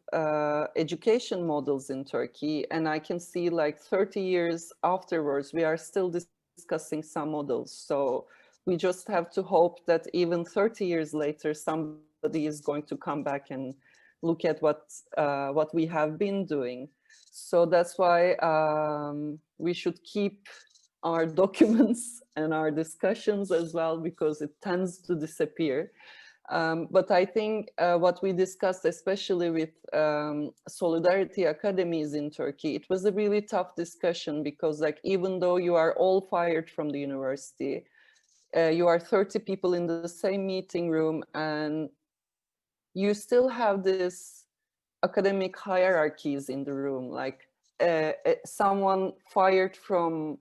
education models in Turkey. And I can see, like, 30 years afterwards, we are still discussing some models. So we just have to hope that even 30 years later, somebody is going to come back and look at what we have been doing. So that's why we should keep our documents and our discussions as well, because it tends to disappear. But I think what we discussed, especially with Solidarity Academies in Turkey, it was a really tough discussion, because, like, even though you are all fired from the university, you are 30 people in the same meeting room, and you still have this academic hierarchies in the room. Like someone fired from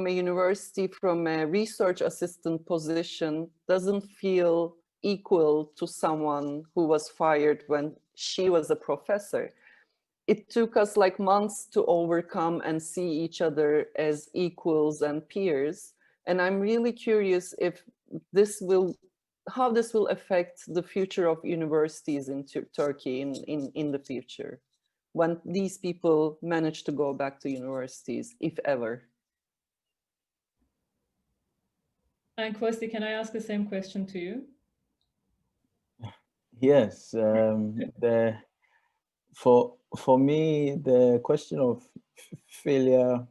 a university, from a research assistant position, doesn't feel equal to someone who was fired when she was a professor. It took us like months to overcome and see each other as equals and peers. And I'm really curious if how this will affect the future of universities in Turkey in the future, when these people manage to go back to universities, if ever. And Kwasi, can I ask the same question to you? Yes, for me, the question of failure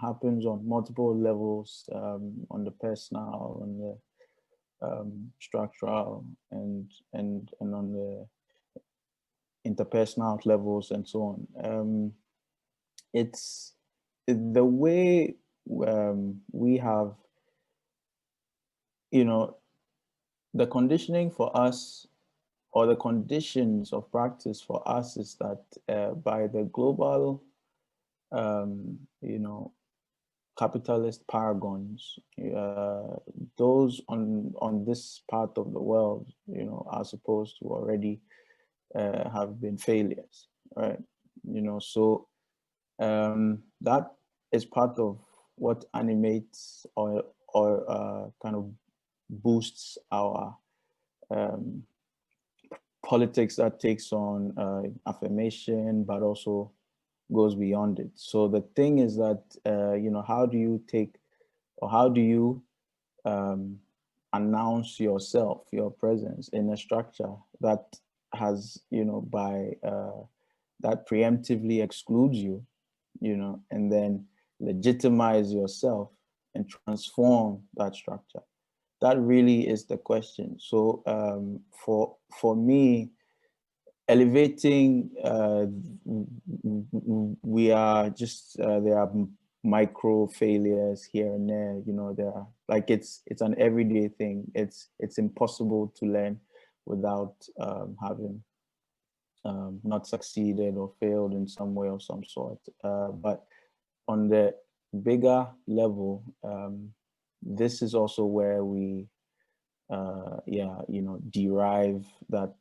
happens on multiple levels, on the personal, on the structural, and on the interpersonal levels, and so on. It's the way we have, the conditioning for us, or the conditions of practice for us, is that by the global, capitalist paragons, those on this part of the world, are supposed to already have been failures, right? So that is part of what animates or kind of boosts our politics that takes on affirmation, but also goes beyond it. So the thing is that, how do you take, or how do you announce yourself, your presence in a structure that has, that preemptively excludes you, and then legitimize yourself and transform that structure? That really is the question. So for me, elevating, we are just, there are micro failures here and there, there are, like, it's an everyday thing. It's impossible to learn without having not succeeded or failed in some way of some sort. But on the bigger level, this is also where we, derive that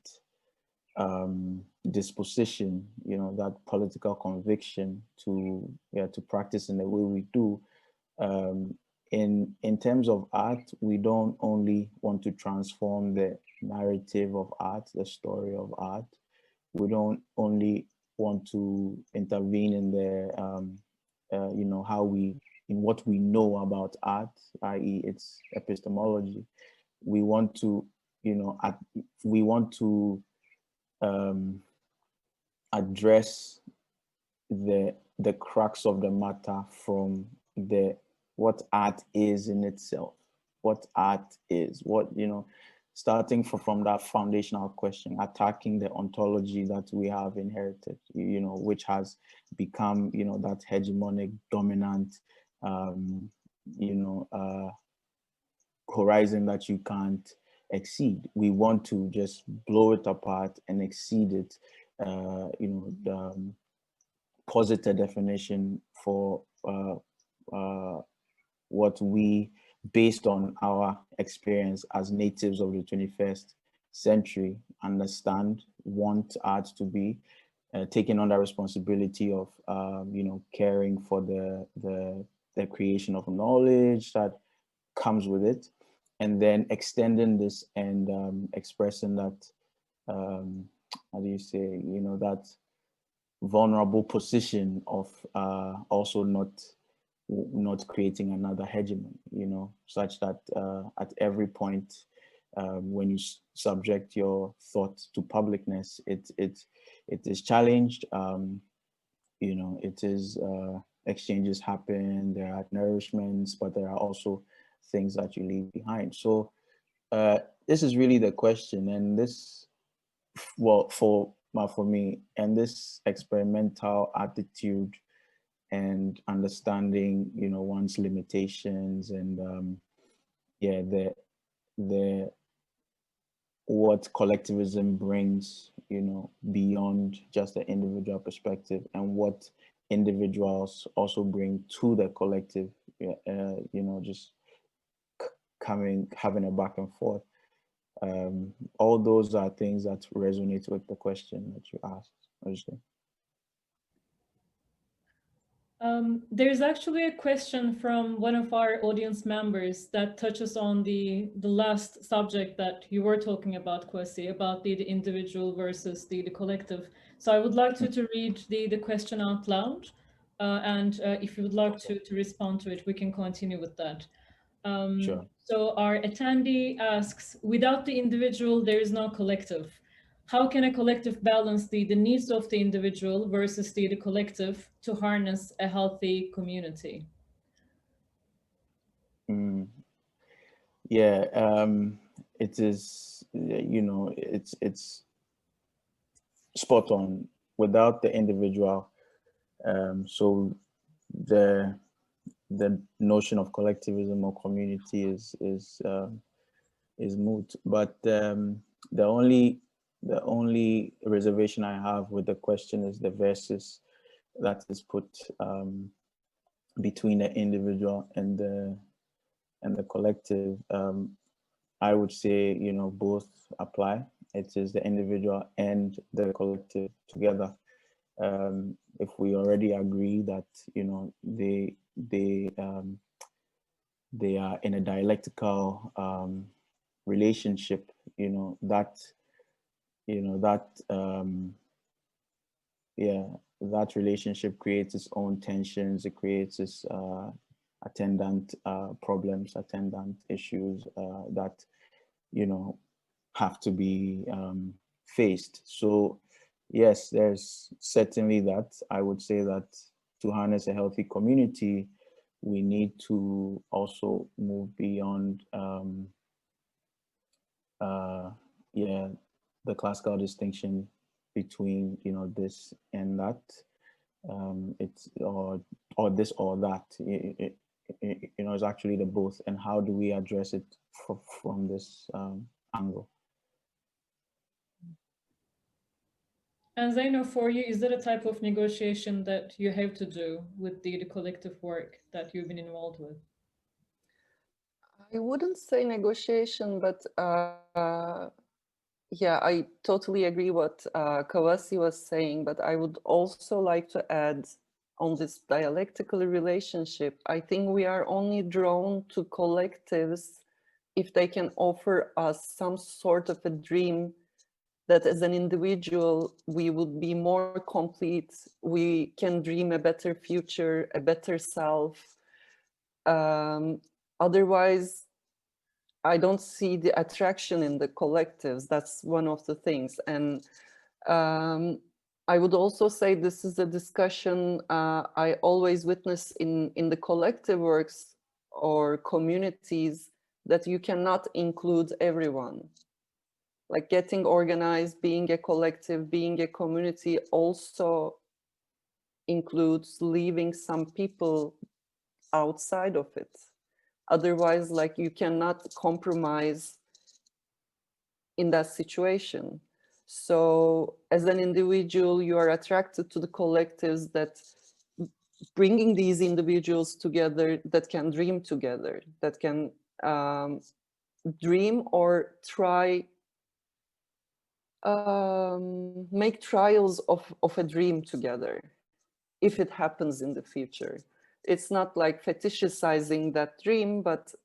disposition, you know, that political conviction to practice in the way we do. In terms of art, we don't only want to transform the narrative of art, the story of art. We don't only want to intervene in the you know, in what we know about art, i.e. its epistemology. We want to, you know, address the crux of the matter from what art is in itself, what art is, what, you know, starting from that foundational question, attacking the ontology that we have inherited, you know, which has become, you know, that hegemonic, dominant, you know, horizon that you can't exceed. We want to just blow it apart and exceed it, you know, the posit a definition for what we, based on our experience as natives of the 21st century, understand, want art to be, taking on the responsibility of, you know, caring for the creation of knowledge that comes with it, and then extending this and expressing that, how do you say, you know, that vulnerable position of also not creating another hegemon, you know, such that at every point when you subject your thought to publicness, it is challenged, you know, it is exchanges happen, there are nourishments, but there are also things that you leave behind. So this is really the question, and this, well, for me, and this experimental attitude and understanding, you know, one's limitations and yeah, the what collectivism brings, you know, beyond just the individual perspective, and what individuals also bring to the collective, you know, just having a back and forth. All those are things that resonate with the question that you asked, obviously. There's actually a question from one of our audience members that touches on the last subject that you were talking about, Kwasi, about the individual versus the collective. So I would like to read the question out loud, and if you would like to respond to it, we can continue with that. Sure. So our attendee asks, without the individual, there is no collective. How can a collective balance the needs of the individual versus the collective to harness a healthy community? Yeah, it is, you know, it's spot on. Without the individual, so the notion of collectivism or community is moot. But the only reservation I have with the question is the versus that is put between the individual and the collective. I would say, you know, both apply. It is the individual and the collective together. If we already agree that, you know, they are in a dialectical relationship, you know, that that relationship creates its own tensions. It creates its attendant problems, attendant issues that, you know, have to be faced. So yes, there's certainly that. I would say that to harness a healthy community, we need to also move beyond the classical distinction between, you know, this and that. It's or this or that. You know, it's actually the both. And how do we address it from this angle? And Zeyno, for you, is that a type of negotiation that you have to do with the collective work that you've been involved with? I wouldn't say negotiation, but Yeah, I totally agree what Kwasi was saying, but I would also like to add on this dialectical relationship. I think we are only drawn to collectives if they can offer us some sort of a dream that as an individual, we would be more complete. We can dream a better future, a better self. Otherwise, I don't see the attraction in the collectives. That's one of the things. And I would also say this is a discussion I always witness in the collective works or communities, that you cannot include everyone. Like getting organized, being a collective, being a community also includes leaving some people outside of it. Otherwise, like, you cannot compromise in that situation. So as an individual, you are attracted to the collectives that bringing these individuals together, that can dream together, that can dream or try, make trials of a dream together, if it happens in the future. It's not like fetishizing that dream, but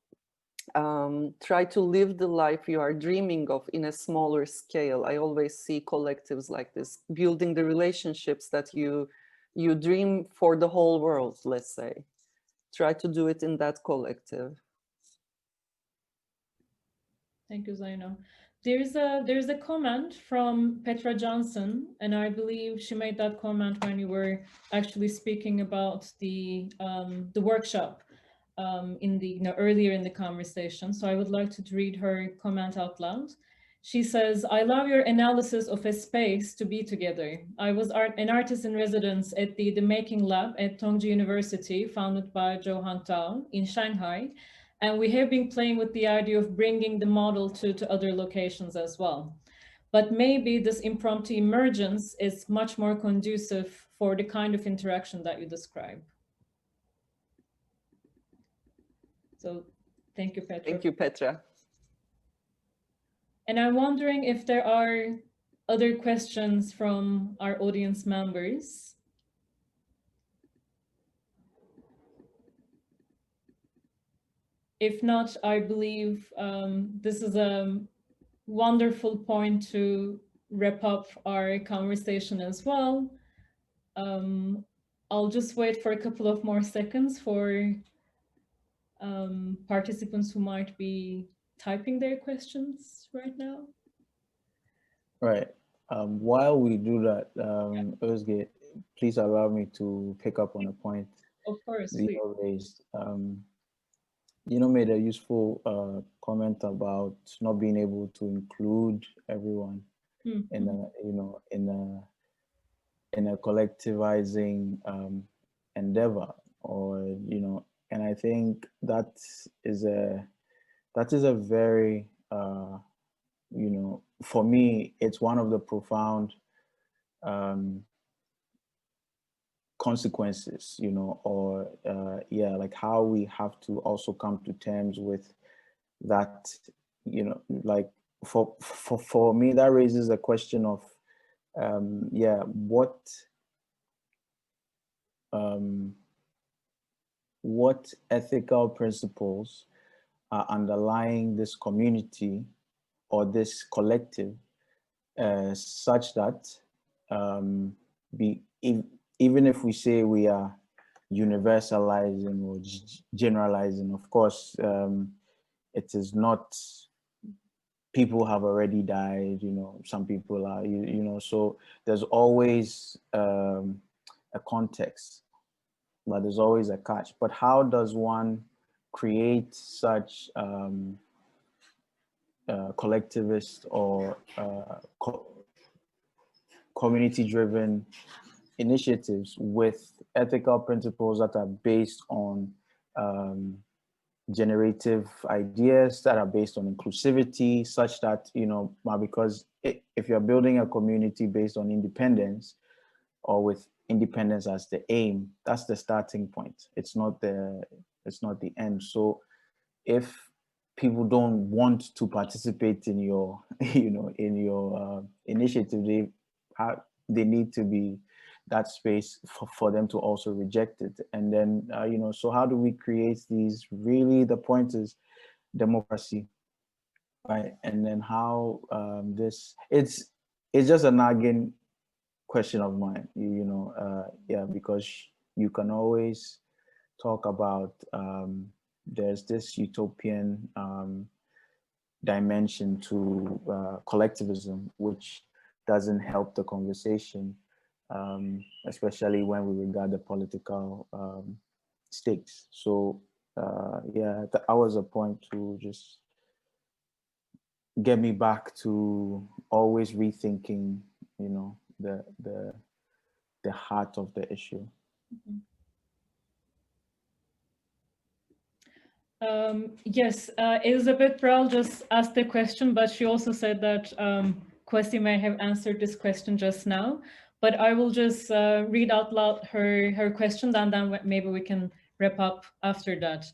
try to live the life you are dreaming of in a smaller scale. I always see collectives like this, building the relationships that you dream for the whole world, let's say. Try to do it in that collective. Thank you, Zeyno. There's a comment from Petra Johnson, and I believe she made that comment when you were actually speaking about the workshop earlier in the conversation. So I would like to read her comment out loud. She says, "I love your analysis of a space to be together. I was an artist in residence at the Making Lab at Tongji University, founded by Johan Tao in Shanghai. And we have been playing with the idea of bringing the model to other locations as well. But maybe this impromptu emergence is much more conducive for the kind of interaction that you describe." So thank you, Petra. Thank you, Petra. And I'm wondering if there are other questions from our audience members. If not, I believe this is a wonderful point to wrap up our conversation as well. I'll just wait for a couple of more seconds for participants who might be typing their questions right now. Right. While we do that, Özge, please allow me to pick up on a point Of course, Zeyno raised. Zeyno made a useful comment about not being able to include everyone in a collectivizing endeavor, or and I think that is a very for me, it's one of the profound consequences, or like how we have to also come to terms with that, like for me, that raises a question of what ethical principles are underlying this community or this collective, such that even if we say we are universalizing or generalizing, of course, it is not. People have already died, some people are, so there's always a context, but there's always a catch. But how does one create such collectivist or community-driven initiatives with ethical principles that are based on generative ideas, that are based on inclusivity, such that, because if you're building a community based on independence, or with independence as the aim, that's the starting point. It's not the end. So if people don't want to participate in your, in your initiative. They need to be that space for them to also reject it. And then, so how do we create these? Really, the point is democracy, right? And then how it's just a nagging question of mine, because you can always talk about there's this utopian dimension to collectivism, which doesn't help the conversation, especially when we regard the political stakes. So that was a point to just get me back to always rethinking, the heart of the issue. Mm-hmm. Yes, Elizabeth Brown just asked the question, but she also said that Kwasi may have answered this question just now. But I will just read out loud her question, and then maybe we can wrap up after that.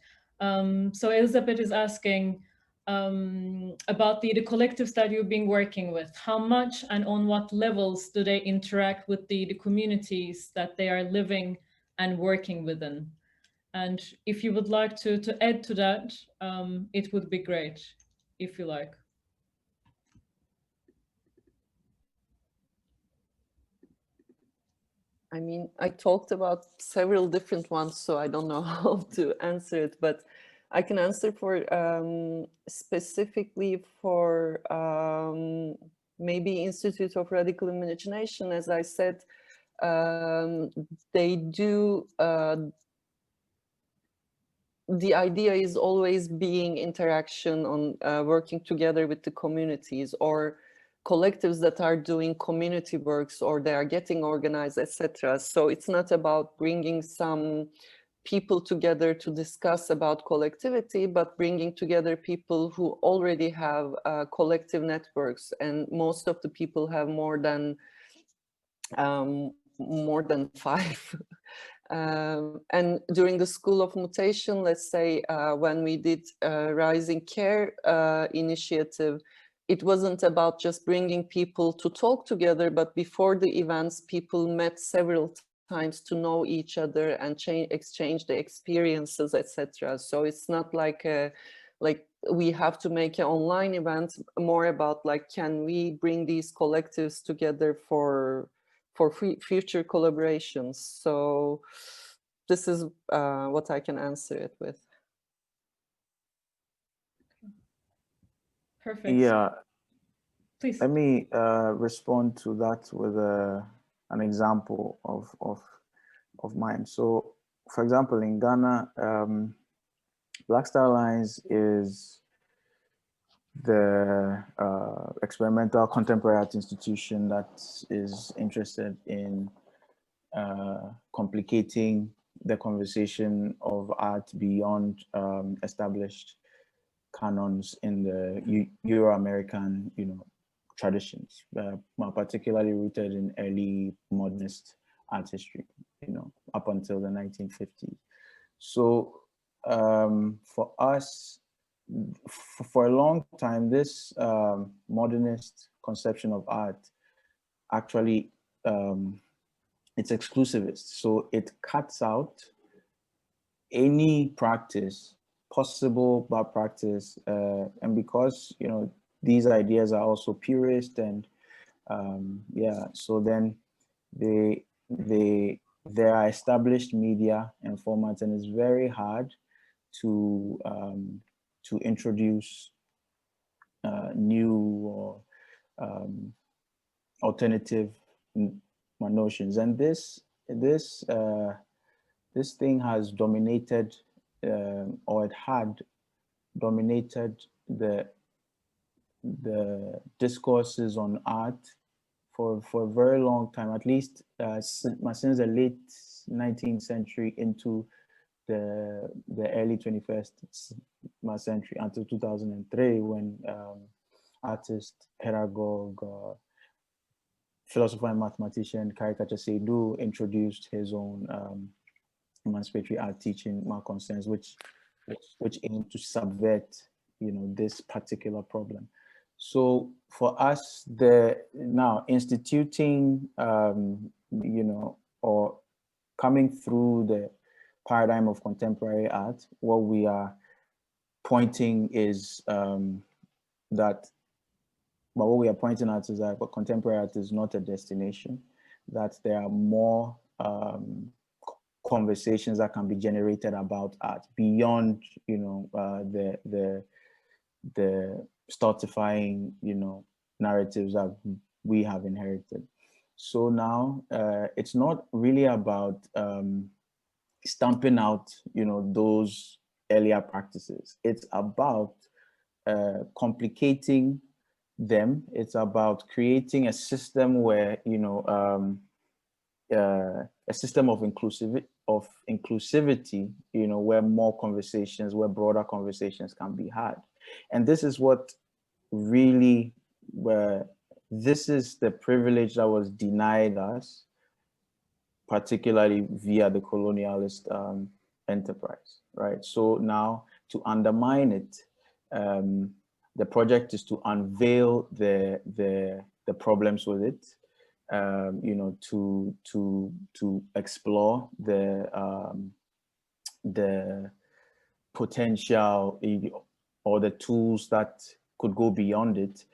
So Elizabeth is asking about the collectives that you've been working with. How much and on what levels do they interact with the communities that they are living and working within? And if you would like to add to that, it would be great, if you like. I mean, I talked about several different ones, so I don't know how to answer it, but I can answer for specifically for maybe Institute of Radical Imagination. As I said, they do, the idea is always being interaction on working together with the communities or collectives that are doing community works or they are getting organized, etc. So it's not about bringing some people together to discuss about collectivity, but bringing together people who already have collective networks, and most of the people have more than 5. And during the School of Mutation, let's say, when we did Rising Care initiative, it wasn't about just bringing people to talk together, but before the events, people met several times to know each other and exchange the experiences, etc. So it's not like we have to make an online event, more about like, can we bring these collectives together for future collaborations? So this is what I can answer it with. Perfect. Yeah. Please. Let me respond to that with an example of mine. So, for example, in Ghana, Black Star Lines is the experimental contemporary art institution that is interested in complicating the conversation of art beyond established canons in the Euro-American, traditions, particularly rooted in early modernist art history, up until the 1950s. So for us, for a long time, this modernist conception of art actually, it's exclusivist. So it cuts out any practice, possible bad practice, and because, these ideas are also purist and so then there are established media and formats, and it's very hard to introduce new or alternative notions. And this thing has dominated, or it had dominated the discourses on art for a very long time, at least since the late 19th century into the early 21st century, until 2003, when artist, pedagogue, philosopher and mathematician Caricature Seydu introduced his own emancipatory art teaching, Concerns, which aimed to subvert this particular problem. So for us, now instituting, or coming through the paradigm of contemporary art, what we are pointing is what we are pointing at is that contemporary art is not a destination, that there are more conversations that can be generated about art beyond, the stultifying, narratives that we have inherited. So now it's not really about stamping out, those earlier practices. It's about complicating them. It's about creating a system where, a system of inclusivity, where more conversations, where broader conversations can be had. And this is what really, this is the privilege that was denied us, particularly via the colonialist enterprise, right? So now to undermine it, the project is to unveil the problems with it, to explore the potential or the tools that could go beyond it.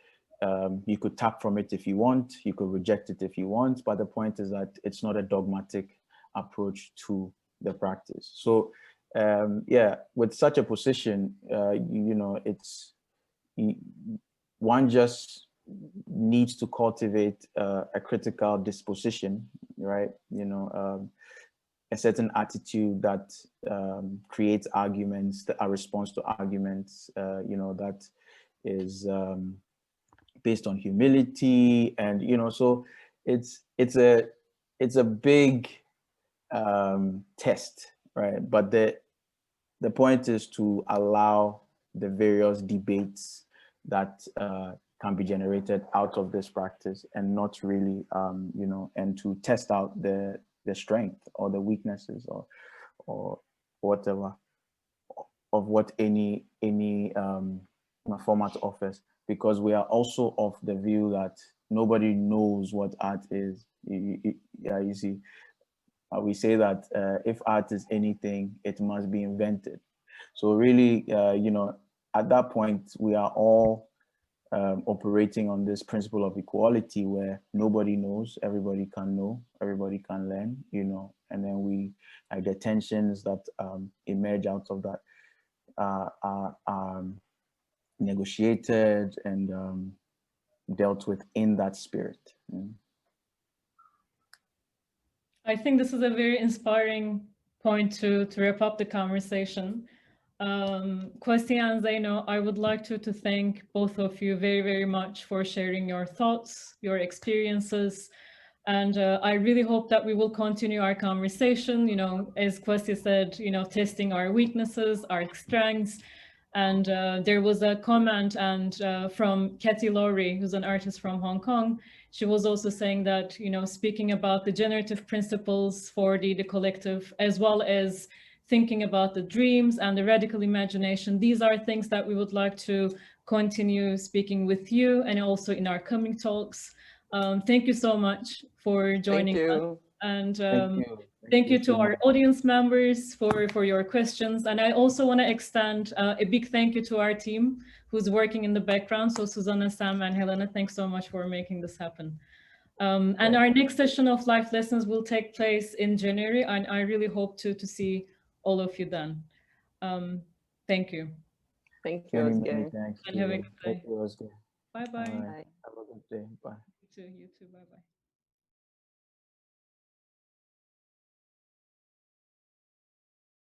You could tap from it if you want, you could reject it if you want, but the point is that it's not a dogmatic approach to the practice. So yeah, with such a position, one just needs to cultivate a critical disposition, right? A certain attitude that creates arguments, a response to arguments, that is based on humility, and so it's a big test, right? But the point is to allow the various debates that can be generated out of this practice, and not really, and to test out the strength or the weaknesses or whatever of what any format offers, because we are also of the view that nobody knows what art is. You see, we say that if art is anything, it must be invented. So really, at that point, we are all operating on this principle of equality, where nobody knows, everybody can know, everybody can learn, and then the tensions that emerge out of that are negotiated and dealt with in that spirit. I think this is a very inspiring point to wrap up the conversation. Kwasi and Zeyno, I would like to thank both of you very, very much for sharing your thoughts, your experiences. And I really hope that we will continue our conversation, as Kwasi said, testing our weaknesses, our strengths. And there was a comment from Katy Lowry, who's an artist from Hong Kong. She was also saying that, speaking about the generative principles for the collective, as well as thinking about the dreams and the radical imagination, these are things that we would like to continue speaking with you, and also in our coming talks. Thank you so much for joining us. And thank you to our audience members for your questions. And I also want to extend a big thank you to our team who's working in the background. So Susanna, Sam, and Helena, thanks so much for making this happen. And our next session of life lessons will take place in January, and I really hope to see all of you then. Thank you. Thank you again. Thanks. And have a good day. Bye-bye. Bye-bye. Have a good day. Bye. You too. Bye-bye.